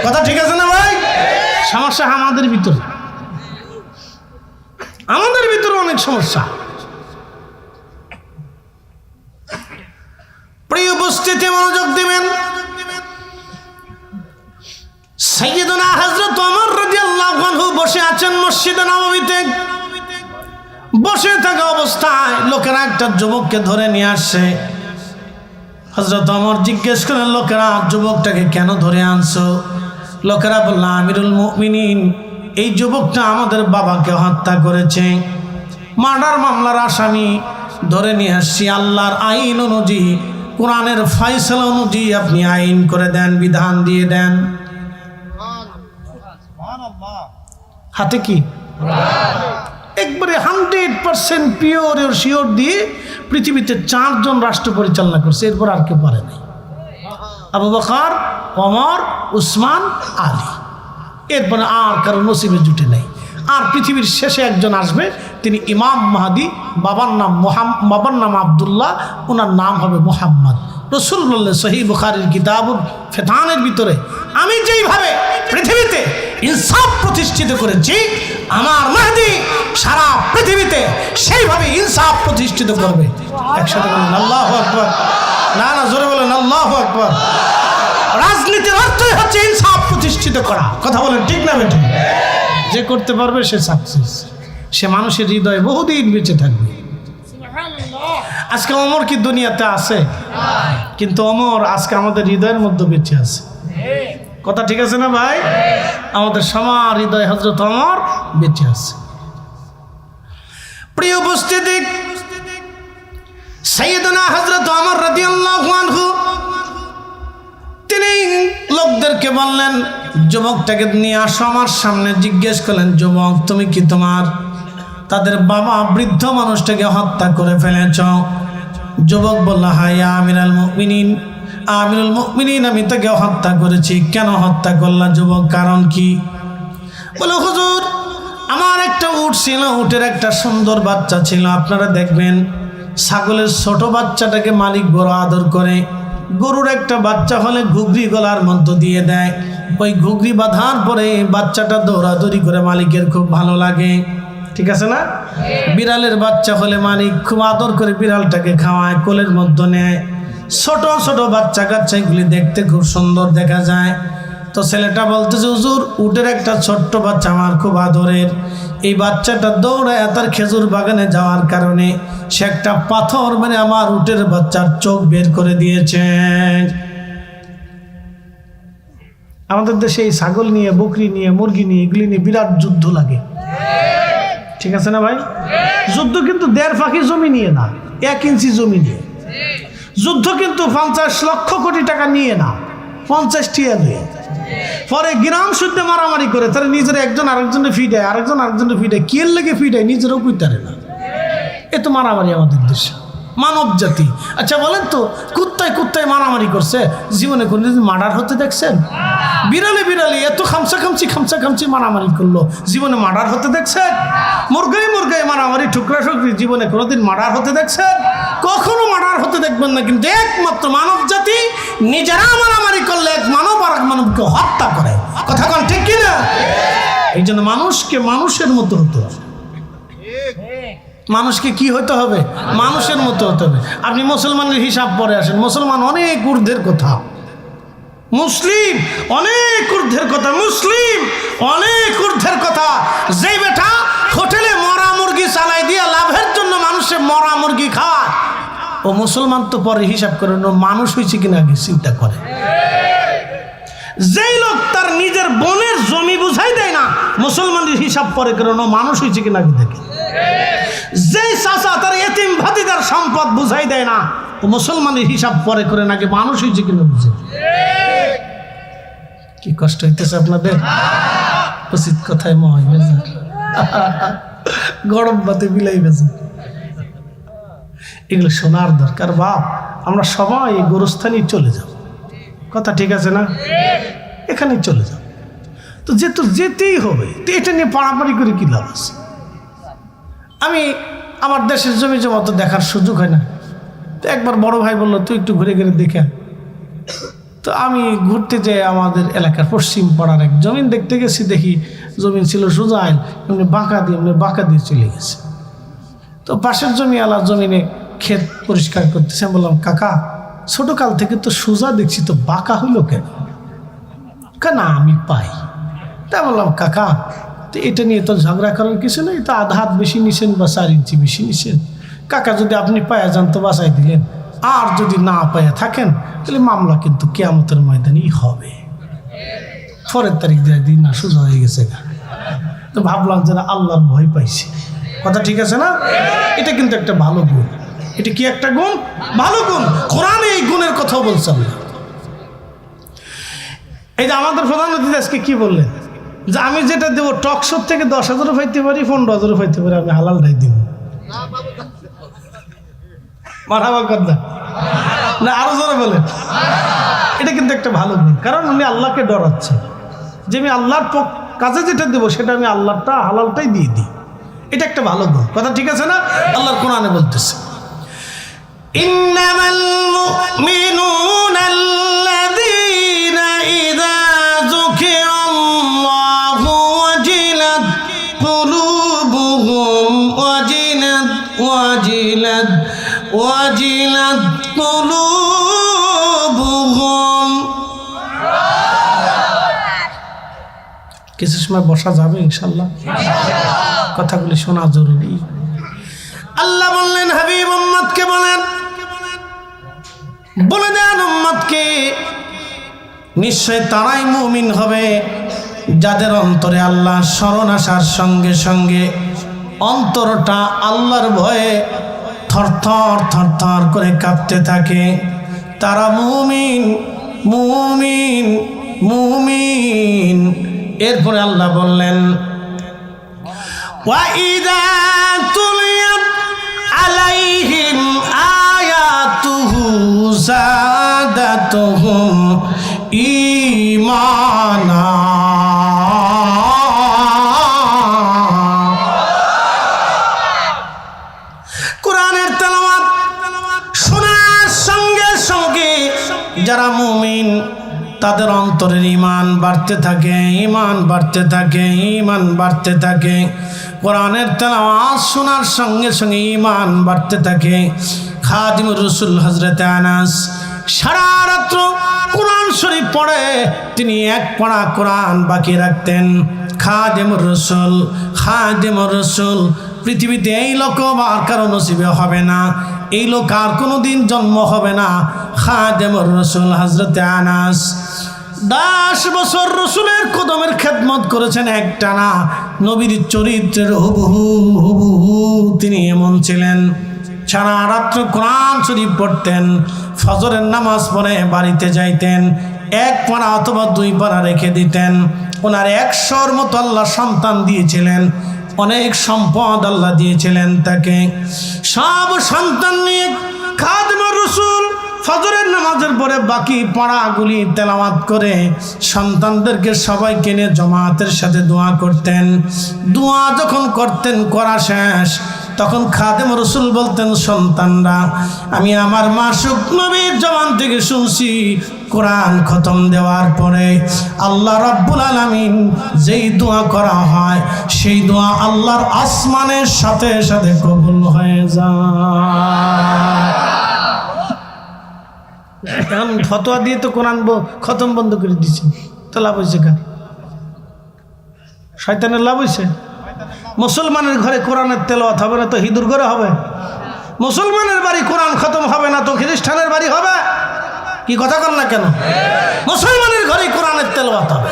Speaker 1: কথা ঠিক আছে না ভাই? সমস্যা আমাদের ভিতরে, আমাদের ভিতরে অনেক সমস্যা। প্রিয় উপস্থিতি মনোযোগ দিবেন। সাইয়্যিদুনা হযরত ওমর রাদিয়াল্লাহু আনহু বসে আছেন মসজিদে নববীতে। বসে থাকা অবস্থায় লোকেরা একটা যুবককে ধরে নিয়ে আসছে। হযরত ওমর জিজ্ঞেস করেন, লোকেরা যুবকটাকে কেন ধরে আনছো? লোকেরা বলল, আমিরুল মুমিনিন, এই যুবকটা আমাদের বাবাকে হত্যা করেছে, মার্ডার মামলার আসামি, ধরে নিয়ে আসছি। আল্লাহর আইন অনুযায়ী, কোরআনের ফয়সালা অনুযায়ী আপনি আইন করে দেন, বিধান দিয়ে দেন। হাতে কি একবারে 100% পিওর ও শিওর দিয়ে পৃথিবীতে 4 জন রাষ্ট্র পরিচালনা করছে, এরপর আর কেউ পারে নাই। আবু বকর, ওমর, উসমান, আলী, এরপরে আর কারো নসিবে জুটে নাই। আর পৃথিবীর শেষে একজন আসবে, তিনি ইমাম মাহদি, বাবার নাম আব্দুল্লাহ, ওনার নাম হবে মুহাম্মদ। রাসূল বললেন সহিহ বুখারীর কিতাবুল ফিতানের ভিতরে, আমি যেইভাবে পৃথিবীতে ইনসাফ প্রতিষ্ঠিত করেছি, আমার মাহদি সারা পৃথিবীতে সেইভাবে ইনসাফ প্রতিষ্ঠিত করবে। একসাথে বলেন আল্লাহু আকবার। না না, জোরে বলেন আল্লাহু আকবার। রাজনীতির অর্থই হচ্ছে ইনসাফ প্রতিষ্ঠিত করা। কথা বলেন ঠিক না বেঠিক? যে করতে পারবে সে সাকসেস, সে মানুষের হৃদয়ে বহুদিন বেঁচে থাকবে। আজকে ওমর কি দুনিয়াতে আছে? কিন্তু ওমর আজকে আমাদের হৃদয়ের মধ্যে বেঁচে আছে। কথা ঠিক আছে না ভাই? আমাদের সবার হৃদয়ে হযরত ওমর বেঁচে আছে। প্রিয় উপস্থিতি, সাইয়্যিদুনা হযরত ওমর রাদিয়াল্লাহু আনহু তিনি লোকদেরকে বললেন, যুবকটাকে নিয়ে আসো আমার সামনে। জিজ্ঞেস করলেন, যুবক তুমি কি তোমার তাদের বাবা বৃদ্ধ মানুষটাকে হত্যা করে ফেলেছ? যুবক বলল, হ্যাঁ ইয়া আমিরুল মুমিনিন, আমিরুল মুমিনিন, আমি তাকে হত্যা করেছি। কেন হত্যা করলা যুবক, কারণ কি? বলে, হুজুর আমার একটা উট ছিল, উটের একটা সুন্দর বাচ্চা ছিল। আপনারা দেখবেন ছাগলের ছোট বাচ্চাটাকে মালিক বড় আদর করে, গরুর একটা বাচ্চা হলে ঘুগরি গলার মধ্য দিয়ে দেয়, ওই ঘুগরি বাঁধার পরে বাচ্চাটা দৌড়াদৌড়ি করে মালিকের খুব ভালো লাগে, ঠিক আছে না? বিড়ালের বাচ্চা হলে মালিক খুব আদর করে বিড়ালটাকে খাওয়ায়, কোলের মধ্যে নেয়। ছোট ছোট বাচ্চা কাচ্চা এগুলি দেখতে খুব সুন্দর দেখা যায়। তো ছেলেটা বলতেছে, হুজুর উটের একটা ছোট্ট বাচ্চা আমার খুব আদরের, এই বাচ্চাটা দৌড়ায় তার খেজুর বাগানে যাওয়ার কারণে সে একটা পাথর মানে আমার উটের বাচ্চার চোখ বের করে দিয়েছে। আমাদের দেশে এই ছাগল নিয়ে, বকরি নিয়ে, মুরগি নিয়ে, এগুলি নিয়ে বিরাট যুদ্ধ লাগে, ঠিক আছে না ভাই? যুদ্ধ কিন্তু 1.5 ফাঁকি জমি নিয়ে না, 1 ইঞ্চি জমি নিয়ে যুদ্ধ, কিন্তু 50 লক্ষ কোটি টাকা নিয়ে না, 50 টিয়া নিয়ে। পরে গ্রাম শুদ্ধে মারামারি করে, তারা নিজের একজন আরেকজনে ফিডায়, আরেকজন আরেকজনে ফিডায়, কে লেগে ফিডায় নিজেরও কুইতারে না। এ তো মারামারি আমাদের দেশে, মানব জাতি। আচ্ছা বলেন তো, কুত্তায় কুত্তায় মারামারি করছে, জীবনে কোনদিন মার্ডার হতে দেখছেন? বিড়ালে বিড়ালে এত খামচা মারামারি করলো, জীবনে মার্ডার হতে দেখছেন? মুরগাই মারামারি ঠুকরা ঠুকরি জীবনে কোনোদিন মার্ডার হতে দেখছেন? কখনো মার্ডার হতে দেখবেন না। কিন্তু একমাত্র মানব জাতি নিজেরা মারামারি করলে এক মানব আর এক মানবকে হত্যা করে। কথা কোন ঠিক কিনা? এই জন্য মানুষকে মানুষের মতো হতে হবে। মানুষকে কি হতে হবে? মানুষের মতো হতে হবে। আপনি মুসলমানের হিসাব পরে আসেন, মুসলমান অনেক ঊর্ধ্বের কথা, মুসলিম অনেক ঊর্ধ্বের কথা, মুসলিম অনেক ঊর্ধ্বের কথা। যেই বেটা হোটেলে মরা মুরগি চালাই দিয়া লাভের জন্য মানুষে মরা মুরগি খাওয়া, ও মুসলমান তো পরে হিসাব করে মানুষ হয়েছে কিনা আগে চিন্তা করে। যেই লোক তার নিজের বোনের জমি বুঝাই দেয় না, মুসলমানের হিসাব পরে করে মানুষ হয়েছে কিনা আগে দেখে। যেই চাচা তার এতিম ভাতিদার সম্পদ বুঝাই দেয় না, ও মুসলমানের হিসাব পরে করে নাকি মানুষ হয়েছে কিনা বুঝে। কি কষ্ট হইতেছে আপনাদের? উচিত কথায় মহাই বেজার, গরম বাতে বিলাই বেজার। এগুলো শোনার দরকার। বাপ, আমরা সবাই এই গোরস্থানেই চলে যাব। কথা ঠিক আছে না? এখানেই চলে যাব। তো যেতেই হবে, তো এটা নিয়ে পাড়াপাড়ি করে কি লাভ আছে? আমি আমার দেশের জমি জমা তো দেখার সুযোগ হয় না। তো একবার বড় ভাই বললো তুই একটু ঘুরে ঘুরে দেখে। তো আমি ঘুরতে যাই আমাদের এলাকার পশ্চিম পাড়ার এক জমিন দেখতে গেছি। দেখি জমিন ছিল সোজা, এমনি বাঁকা দিয়ে চলে গেছে। তো পাশের জমি আলা জমিনে ক্ষেত পরিষ্কার করতেছে। আমি বললাম কাকা, ছোটকাল থেকে তো সোজা দেখছি, তো বাঁকা হইলো কেন? না আমি পাই। তা বললাম কাকা, তো এটা নিয়ে তো ঝগড়া করার কিছু নেই, তো আধা হাত বেশি নিছেন বা 4 ইঞ্চি বেশি নিছেন। কাকা যদি আপনি পায়া যান তো বাঁচাই দিলেন, আর যদি না পায়া থাকেন তাহলে মামলা কিন্তু কিয়ামতের ময়দানেই হবে। পরের তারিখ দিয়ে দিন না সোজা হয়ে গেছে। তো ভাবলাম যে আল্লাহর ভয় পাইছে। কথা ঠিক আছে না? এটা কিন্তু একটা ভালো গুণ। এটা কি একটা গুণ? ভালো গুণ। কোরআনে এই গুণের কথা বলছেন না। এই যে আমাদের প্রধান অতিথি আজকে কি বললেন যে আমি যেটা দেবো টকশোর থেকে 10,000 পাইতে পারি, 15,000 পাইতে পারি, আমি হালালটাই দিব। মারহাবা কথা না, আরো জোরে বলেন। এটা কিন্তু একটা ভালো গুণ, কারণ উনি আল্লাহকে ডরাচ্ছে যে আমি আল্লাহর কাজে যেটা দেবো সেটা আমি আল্লাহটা হালালটাই দিয়ে দিই। এটা একটা ভালো গুণ। কথা ঠিক আছে না? আল্লাহর কোরআনে বলতেছে ইন্নামাল মুমিনুনা আল্লাযীনা ইযা যুকিরাল্লাহু ওয়াজিলাত কুলুবুহুম ওয়াজিলাত কুলুবুহুম। কিছু সময় বসা যাবে ইনশাআল্লাহ? কথাগুলি শোনা জরুরি। আল্লাহ বললেন হাবিব উম্মতকে বলে দেন উম্মতকে নিশ্চয় তারাই মুমিন হবে যাদের অন্তরে আল্লাহ স্মরণ আসার সঙ্গে সঙ্গে অন্তরটা আল্লাহর ভয়ে থরথর থরথর করে কাঁপতে থাকে। তারা মুমিন মুমিন মুমিন। এরপরে আল্লাহ বললেন وَإِذَا تُلِيَتْ عَلَيْهِمْ آيَاتُهُ زَادَتْهُمْ إِيمَانًا। কোরআনের তেলাওয়াত শোনার সঙ্গে সঙ্গে যারা মুমিন তাদের অন্তরের ঈমান বাড়তে থাকে, ঈমান বাড়তে থাকে, ঈমান বাড়তে থাকে। কোরআনের তেলাওয়াত শোনার সঙ্গে সঙ্গে ঈমান বাড়তে থাকে। খাদিমুর রাসূল হযরত আনাস সারা রাত্র কোরআন শরীফ পড়ে তিনি এক পড়া কোরআন বাকি রাখতেন। খাদিমুর রাসূল পৃথিবীতে এই লোক আর কারো নসিবে হবে না, এই লোক আর কোনোদিন জন্ম হবে না। খাদিমুর রাসূল হযরত আনাস 10 বছর রসুলের কদমের খেদমত করেছেন একটানা। নবীর চরিত্রের হুবহু তিনি এমন ছিলেন। সারা রাত্র কোরআন শরীফ পড়তেন। ফজরের নামাজ পড়ে বাড়িতে যাইতেন, 1 পারা অথবা 2 পারা রেখে দিতেন। ওনার 100-র মতো আল্লাহ সন্তান দিয়েছিলেন, অনেক সম্পদ আল্লাহ দিয়েছিলেন তাকে। সব সন্তান নিয়ে খাদিমুর রাসূল ফজরের নামাজের পরে বাকি পড়াগুলি তেলাওয়াত করে সন্তানদেরকে সবাইকে নিয়ে জামাতের সাথে দোয়া করতেন। দোয়া যখন করতেন, করা শেষ, তখন খাদেম রসুল বলতেন, সন্তানরা, আমি আমার মাসুক নবীর জবান থেকে শুনছি, কোরআন খতম দেওয়ার পরে আল্লাহ রাব্বুল আলামিন যেই দোয়া করা হয় সেই দোয়া আল্লাহর আসমানের সাথে সাথে কবুল হয়ে যায়। এখন ফতোয়া দিয়ে তো কোরআন খতম বন্ধ করে দিচ্ছে, তো লাভ হয়েছে কেন? শয়তানের লাভ হয়েছে? মুসলমানের ঘরে কোরআনের তেলাওয়াত হবে না তো হিন্দুর ঘরে হবে? মুসলমানের বাড়ি কোরআন খতম হবে না তো খ্রিস্টানের বাড়ি হবে? কি কথা কর না কেন? মুসলমানের ঘরে কোরআনের তেলাওয়াত হবে।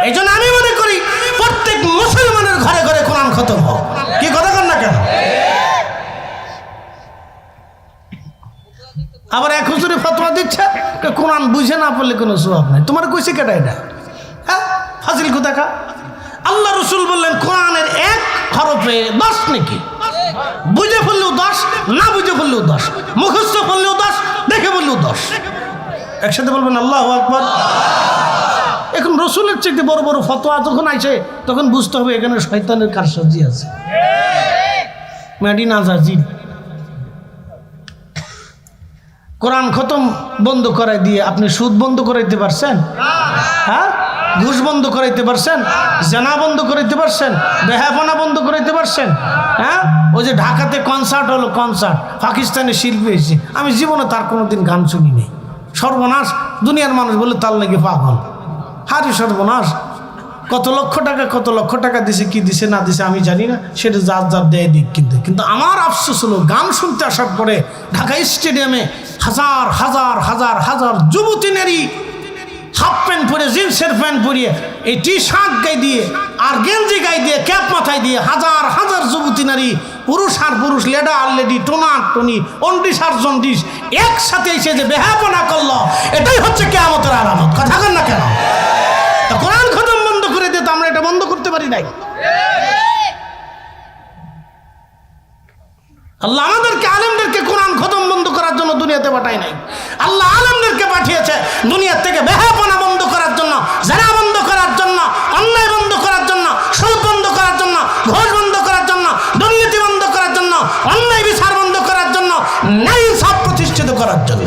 Speaker 1: এই জন্য আমি মনে করি প্রত্যেক মুসলমানের ঘরে ঘরে কোরআন খতম হোক। কি কথা কর না কেন? আবার এক হুজুরে ফতোয়া দিচ্ছে কোরআন বুঝে না পড়লে কোনো সওয়াব নাই। তোমার কইছে কেটা এটা? হ্যাঁ, ফাজিল কোথাকা। আল্লাহ রসুল বললেন কোরআনের এক হরফে 10 নাকি, বুঝে পড়লেও 10, না বুঝে পড়লেও 10, মুখস্থ পড়লেও 10, দেখে পড়লেও 10। একসাথে বলবেন আল্লাহু আকবার। এখন রসুলের চাইতে বড় বড় ফতোয়া যখন আইছে তখন বুঝতে হবে এখানে শয়তানের কারসাজি আছে। মেডিনা জাজি কোরআন খতম বন্ধ করাই দিয়ে আপনি সুদ বন্ধ করাইতে পারছেন? হ্যাঁ, ঘুষ বন্ধ করাইতে পারছেন? জানা বন্ধ করাইতে পারছেন? বেহাপনা বন্ধ করাইতে পারছেন? হ্যাঁ, ওই যে ঢাকাতে কনসার্ট হলো, কনসার্ট, পাকিস্তানে শিল্পী এসেছে, আমি জীবনে তার কোনোদিন গান শুনি নেই। সর্বনাশ, দুনিয়ার মানুষ বলে তার লেগে পাগল। হারি সর্বনাশ, কত লক্ষ টাকা দিছে, কি দিছে না দিছে আমি জানি না, সেটা যার যার দেয় দিক। কিন্তু আমার আফসোস হলো গান শুনতে আসার পরে ঢাকা স্টেডিয়ামে হাজার হাজার হাজার হাজার যুবতী নারী হাফ প্যান্ট পরে, জিন্সের প্যান্ট পরিয়ে, এই টি শার্ট গায়ে দিয়ে আর গেঞ্জি গায়ে দিয়ে, ক্যাপ মাথায় দিয়ে হাজার হাজার যুবতী নারী, পুরুষ আর পুরুষ, লেডা আর লেডি, টোনা আর টনি, অন্ডিস আর জন্ডিস একসাথে এসে যে বেহাপনা করলো, এটাই হচ্ছে কিয়ামতের আলামত। কথা বল না কেন? তা কোরআন খতম বন্ধ করে দিয়ে তো আমরা এটা বন্ধ করতে পারি নাই। আল্লাহ আমাদেরকে, আলেমদেরকে কোরআন খতম বন্ধ করার জন্য দুনিয়াতে পাঠায় নাই। আল্লাহ আলেমদেরকে পাঠিয়েছে দুনিয়ার থেকে বেহাপনা বন্ধ করার জন্য, জানা বন্ধ করার জন্য, অন্যায় বন্ধ করার জন্য, সুদ বন্ধ করার জন্য, ঘুষ বন্ধ করার জন্য, দুর্নীতি বন্ধ করার জন্য, অন্যায় বিচার বন্ধ করার জন্য, ন্যায় ইনসাফ প্রতিষ্ঠিত করার জন্য।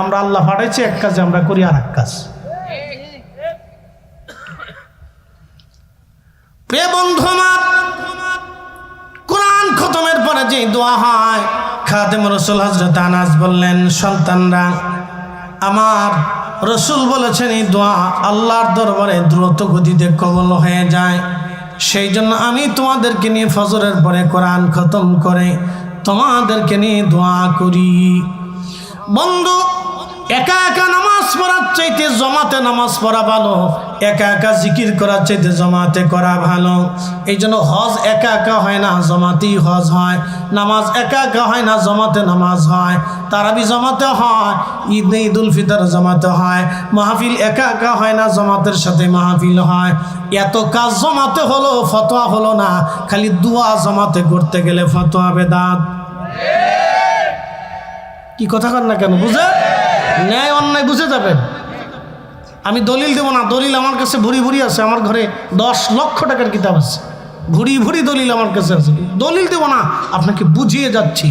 Speaker 1: আমরা আল্লাহ পাঠাইছি এক কাজে, আমরা করি আর এক কাজ। প্রিয় বন্ধু আমার, কোরআন খতমের পরে যে দোয়া হয়, খাদেম রসুল হযরত আনাস বললেন, সন্তানরা, আমার রসুল বলেছেন এই দোয়া আল্লাহর দরবারে দ্রুত গতিতে কবুল হয়ে যায়। সেই জন্য আমি তোমাদেরকে নিয়ে ফজরের পরে কোরআন খতম করে তোমাদেরকে নিয়ে দোয়া করি। বন্ধু, একা একা নামাজ পড়ার চাইতে জমাতে নামাজ পড়া ভালো, একা একা জিকির করার চাইতে জমাতে করা ভালো। এই জন্য হজ একা একা হয় না, জমাতেই হজ হয়। নামাজ একা একা হয় না, জমাতে নামাজ হয়। তারাবি জমাতে হয়, ঈদুল ফিতর জমাতে হয়। মাহফিল একা একা হয় না, জমাতের সাথে মাহফিল হয়। এত কাজ জমাতে হলো, ফতোয়া হলো না। খালি দোয়া জমাতে করতে গেলে ফতোয়া বেদাত। কি কথা কর না কেন? বুঝে ন্যায় অন্যায় বুঝে যাবেন। আমি দলিল দেবো না, দলিল আমার কাছে ভুরি ভুরি আছে। আমার ঘরে 10 লক্ষ টাকার কিতাব আছে, ভুরি ভুরি দলিল আমার কাছে আছে। দলিল দেবো না, আপনাকে বুঝিয়ে যাচ্ছি।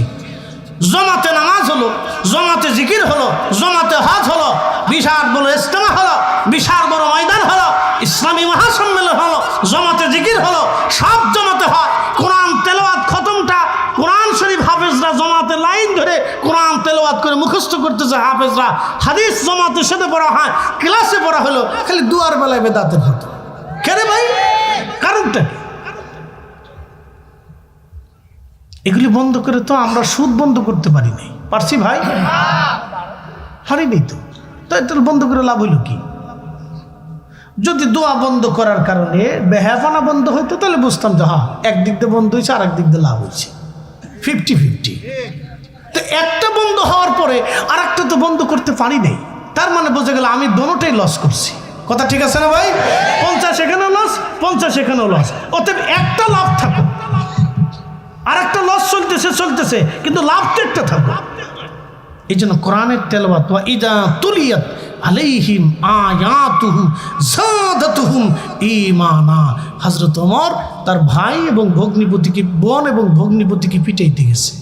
Speaker 1: জমাতে নামাজ হলো, জমাতে জিকির হলো, জমাতে হজ হলো, বিশাল বড় ইজতেমা হলো, বিশাল বড় ময়দান হলো, ইসলামী মহাসম্মেলন হলো, জমাতে জিকির হলো, সব জমাতে হয়। কোরআন তেলাওয়াত খতমটা কোরআন শরীফ হাফেজরা জমাতে লাইন ধরে কোরআন তেলাওয়াত করে মুখস্থ করতেছে হাফেজরা। হাদিস জমাতের সাথে পড়া হয়, ক্লাসে পড়া হলো, খালি দুয়ার বেলায় বেদাতের হতো। কেন ভাই? কারণটা এগুলি বন্ধ করে তো আমরা সুদ বন্ধ করতে পারি নাই। পারছি ভাই? হারিনি তো। তাই বন্ধ করে লাভ হইল কি? যদি দোয়া বন্ধ করার কারণে বেহাপনা বন্ধ হইতো তাহলে বুঝতাম যে হ্যাঁ, একদিক দিয়ে বন্ধ হয়েছে, আর একদিক দিয়ে লাভ হয়েছে, 50-50। তো একটা বন্ধ হওয়ার পরে আর একটা তো বন্ধ করতে পারি নাই, তার মানে বোঝা গেল আমি দোনোটাই লস করছি। কথা ঠিক আছে না ভাই? 50 এখানেও লস, 50 এখানেও লস। অতএব একটা লাভ থাকো, আর একটা লস চলতেছে, করতেছে, কিন্তু লাভ তো একটা থাকবে। এই জন্য কোরআনের তেলাওয়াত ওয়া ইযা তুলিয়াত আলাইহিম আয়াতুহু যাদাতুহুম ঈমানা। হযরত ওমর তার ভাই এবং ভগ্নিপতিকে, বোন এবং ভগ্নিপতিকে পিটাইতে গেছে,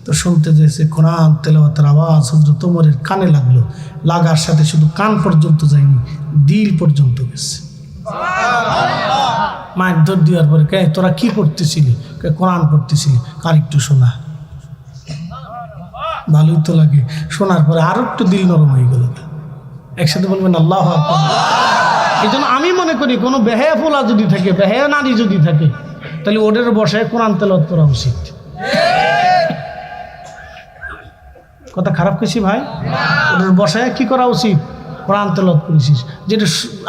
Speaker 1: তো শুনতে যেছে কোরআন তেলাওয়াতের আওয়াজ হযরত ওমরের কানে লাগলো। লাগার সাথে শুধু কান পর্যন্ত যায়নি, দিল পর্যন্ত গেছে। মায়ের দৌড় দেওয়ার পরে, কে তোরা কি করতেছিলি? কোরআন পড়তেছিলি, কার একটু শোনা। ভালোই তো লাগে, শোনার পরে আরো একটু দিল নরম হয়ে গেল। একসাথে বলবেন আল্লাহু আকবার। এই জন্য আমি মনে করি কোনো বেহায়া ফোলা যদি থাকে, বেহায়া নারী যদি থাকে, তাহলে ওদের বসায় কোরআন তেলাওয়াত করা উচিত। কথা খারাপ কইছি ভাই? ওদের বসায় কি করা উচিত? কোরআন তেলাওয়াত করেছিস। যেটা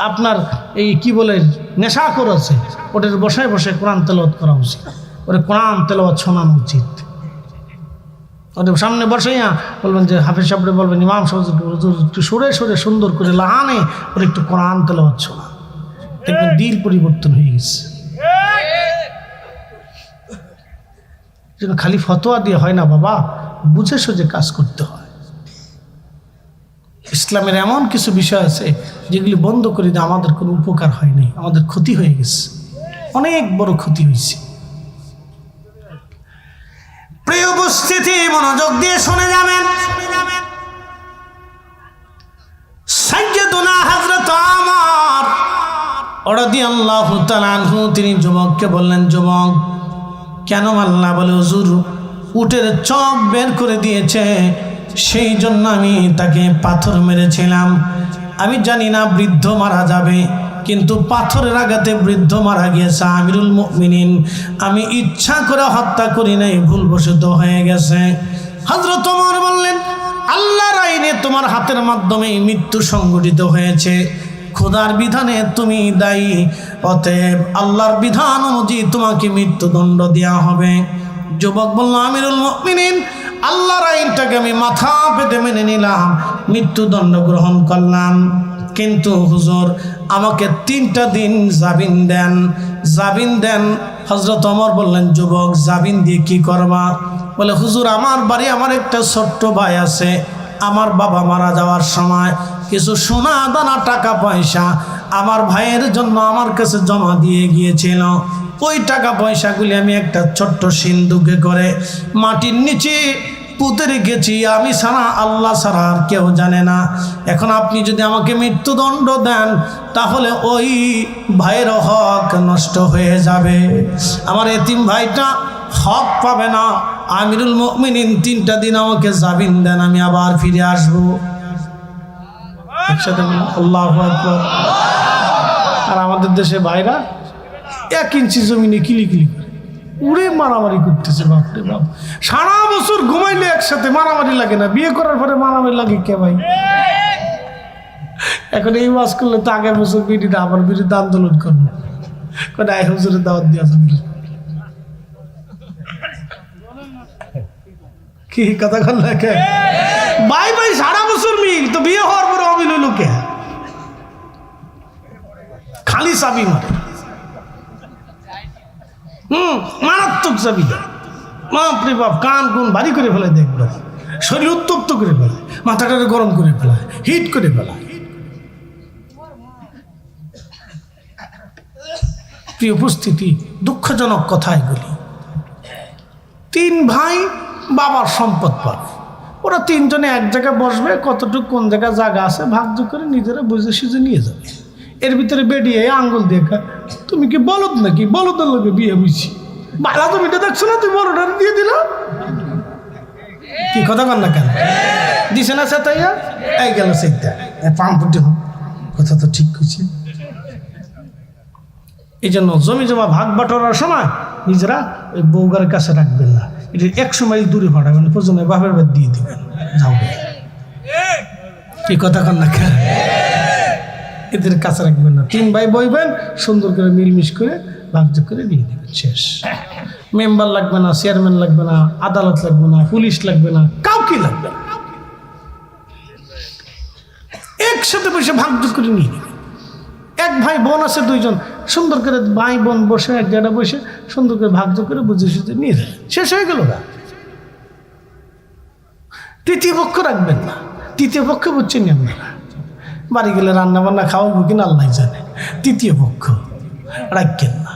Speaker 1: আপনার এই কি বলে নেশা করেছে, ওদের বসায় বসায় কোরআন তেলাওয়াত করা উচিত। ওদের কোরআন তেলাওয়াত শোনানো উচিত। ওদের সামনে বসাইয়া বলবেন যে হাফেজ সাহেবরে বলবেন, ইমাম সাহেব একটু সরে সরে সুন্দর করে লাহানে ওর একটু কোরআন তেলাওয়াত শোনা, দেখবেন দিল পরিবর্তন হয়ে গেছে। যেন খালি ফতোয়া দিয়ে হয় না বাবা, বুঝে সুঝে কাজ করতে হয়। ইসলামের এমন কিছু বিষয় আছে যেগুলি বন্ধ করে দিয়ে আমাদের কোনো উপকার হয়নি, আমাদের ক্ষতি হয়ে গেছে, অনেক বড় ক্ষতি হয়েছে। প্রিয় উপস্থিতি, মনোযোগ দিয়ে শুনে যাবেন। সাইয়্যিদুনা হযরত ওমর রাদিয়াল্লাহু তাআলা আনহু তিনি যুবককে বললেন, যুবক কেন মারলা? বলে হুজুর উটের চোখ বের করে দিয়েছে, সেই জন্য আমি তাকে পাথর মেরেছিলাম। আমি জানি না বৃদ্ধ মারা যাবে, কিন্তু পাথরের আঘাতে বৃদ্ধ মারা গিয়েছে আমিরুল মুমিনিন। আমি ইচ্ছা করে হত্যা করি নাই, ভুলবশত হয়ে গেছে। হযরত ওমর বললেন, আল্লাহর আইনে তোমার হাতের মাধ্যমে মৃত্যু সংঘটিত হয়েছে, খোদার বিধানে তুমি দায়ী, অতএব আল্লাহর বিধান অনুযায়ী তোমাকে মৃত্যুদণ্ড দেওয়া হবে। যুবক বলল, আমিরুল মুমিনিন আল্লাহর আইনটাকে আমি মাথা পেতে মেনে নিলাম, মৃত্যুদণ্ড গ্রহণ করলাম, কিন্তু হুজুর আমাকে 3টা দিন জামিন দেন, জামিন দেন। হযরত ওমর বললেন, যুবক জামিন দিয়ে কি করবা? বলে হুজুর আমার বাড়ি, আমার একটা ছোট্ট ভাই আছে, আমার বাবা মারা যাওয়ার সময় কিছু সোনা দানা টাকা পয়সা আমার ভাইয়ের জন্য আমার কাছে জমা দিয়ে গিয়েছিল। ওই টাকা পয়সাগুলি আমি একটা ছোট্ট সিন্ধুকে করে মাটির নিচে পুঁতে রেখেছি, আমি ছাড়া আল্লাহ ছাড়া আর কেউ জানে না। এখন আপনি যদি আমাকে মৃত্যুদণ্ড দেন তাহলে ওই ভাইয়ের হক নষ্ট হয়ে যাবে, আমার এতিম ভাইটা হক পাবে না। আমিরুল মুমিনিন 3টা দিন আমাকে জামিন দেন, আমি আবার ফিরে আসবো। একসাথে আল্লাহু আকবার। আর আমাদের দেশে ভাইরা 1 ইঞ্চি জমিনে কিলিকিলি করে উড়ে মারামারি করতেছে। বাপরে বাপ, সারা বছর ঘুমাইলে একসাথে মারামারি লাগে না, বিয়ে করার পরে মারামারি লাগে কে ভাই? এখন এই ওয়াজ করলে তো আগের বছর বিরুদ্ধে আমার বিরুদ্ধে আন্দোলন করবো, কোন আই হুজুরের দাওয়াত দেওয়া যাবে। কি কথা কল লাগে ভাই ভাই, সারা বছর মিল, তো বিয়ে হওয়ার পরে অমিল হইল কে? খালি চাবি মারে, মারাত্মক চাবি, বাপরে বাপ, কান কোন ভারী করে ফেলে, দেখবে শরীর উত্তপ্ত করে ফেলায়, মাথাটাকে গরম করে ফেলায়, হিট করে ফেলায়। প্রিয় উপস্থিতি, দুঃখজনক কথা এগুলি। 3 ভাই বাবার সম্পদ পাবে, ওরা 3 জনে এক জায়গায় বসবে, কতটুকু কোন জায়গায় জায়গা আছে ভাগযোগ করে নিজেরা বুঝে সুঝে নিয়ে যাবে। এর ভিতরে বেরিয়ে আঙ্গুল দেখা, তুমি কি বলদ নাকি? বলদের লোকে বিয়ে বুঝছি, বালা জমিটা দেখছো না, তুমি বড়টা দিয়ে দিল। কি কথা কন না কেন? দিছে না সেটাইয়া এই গেল সেইটা পাম্পটি, কথা তো ঠিক কইছে। এই জন্য জমি জমা ভাগ বাটোয়ারার সময় নিজেরা ওই বউগার কাছে রাখবেন না, এটা 100 মাইল দূরে পাঠাবেন, প্রয়োজনে বাপের বাদ দিয়ে দিবেন, যাও। কি কথা কন না কেন? এদের কাছে রাখবেন না। 3 ভাই বইবেন, সুন্দর করে মিলমিশ করে ভাগযোগ করে দিয়ে দেবেন, শেষ। মেম্বার লাগবে না, চেয়ারম্যান লাগবে না, আদালত লাগবে না, পুলিশ লাগবে না, কাউকে লাগবে না, একসাথে বসে ভাগযোগ করে নিয়ে নেবেন। 1 ভাই বোন আছে 2 জন, সুন্দর করে ভাই বোন বসে এক জায়গায় বসে সুন্দর করে ভাগযোগ করে বুঝে সুঝে নিয়ে যাবে, শেষ হয়ে গেল না। তৃতীয় পক্ষ রাখবেন না। তৃতীয় পক্ষ বুঝছেন না আপনারা, বাড়ি গেলে রান্না বান্না খাওয়াবো কিনা আল্লাহ জানে। তৃতীয় পক্ষ রাখবেন না।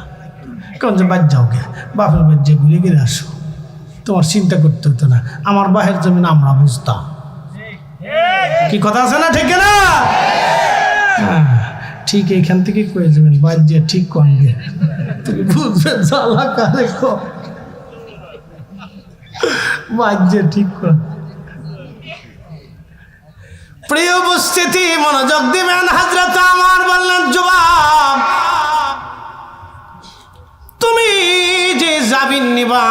Speaker 1: কোন যে বাদ যাও গে, বাপের বাদ যে ঘুরে গিয়ে আসো, তোমার চিন্তা করতে হতো না। আমার বাহের জমিন আমরা বুঝতাম। কি কথা আছে না, ঠিক না? হ্যাঁ, ঠিক এইখান থেকে কয়ে যাবেন বাদ যে ঠিক কন গে, তুমি বুঝবে জ্বালা কারে বাদ যে ঠিক কর। প্রিয় উপস্থিতি, মনোযোগ দিবেন। হযরত আমার বললেন, যুবক তুমি যে জামিন নিবা,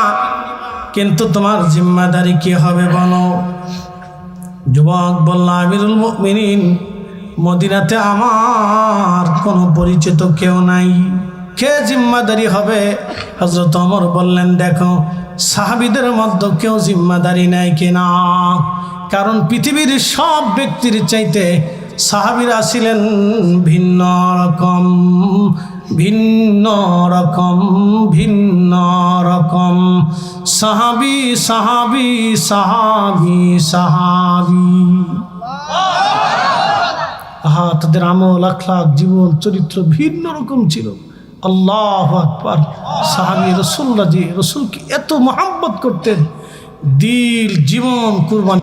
Speaker 1: কিন্তু তোমার জিম্মাদারি কি হবে বলো? যুবক বলল, আমিরুল মুমিনিন, মদিনাতে আমার কোনো পরিচিত কেউ নাই, কে জিম্মাদারি হবে? হযরত ওমর বললেন, দেখো সাহাবীদের মধ্যে কেউ জিম্মাদারি নেয় কিনা, কারণ পৃথিবীর সব ব্যক্তির চাইতে সাহাবীরা ছিলেন ভিন্ন রকম, ভিন্ন রকম, ভিন্ন রকম। সাহাবী সাহাবী সাহাবী সাহাবী। তাদের আমল, আখলাক, জীবন চরিত্র ভিন্ন রকম ছিল। আল্লাহু আকবার। সাহাবী রাসূলুল্লাহ জি রাসূলকে এত মহব্বত করতেন, দিল জীবন কুরবান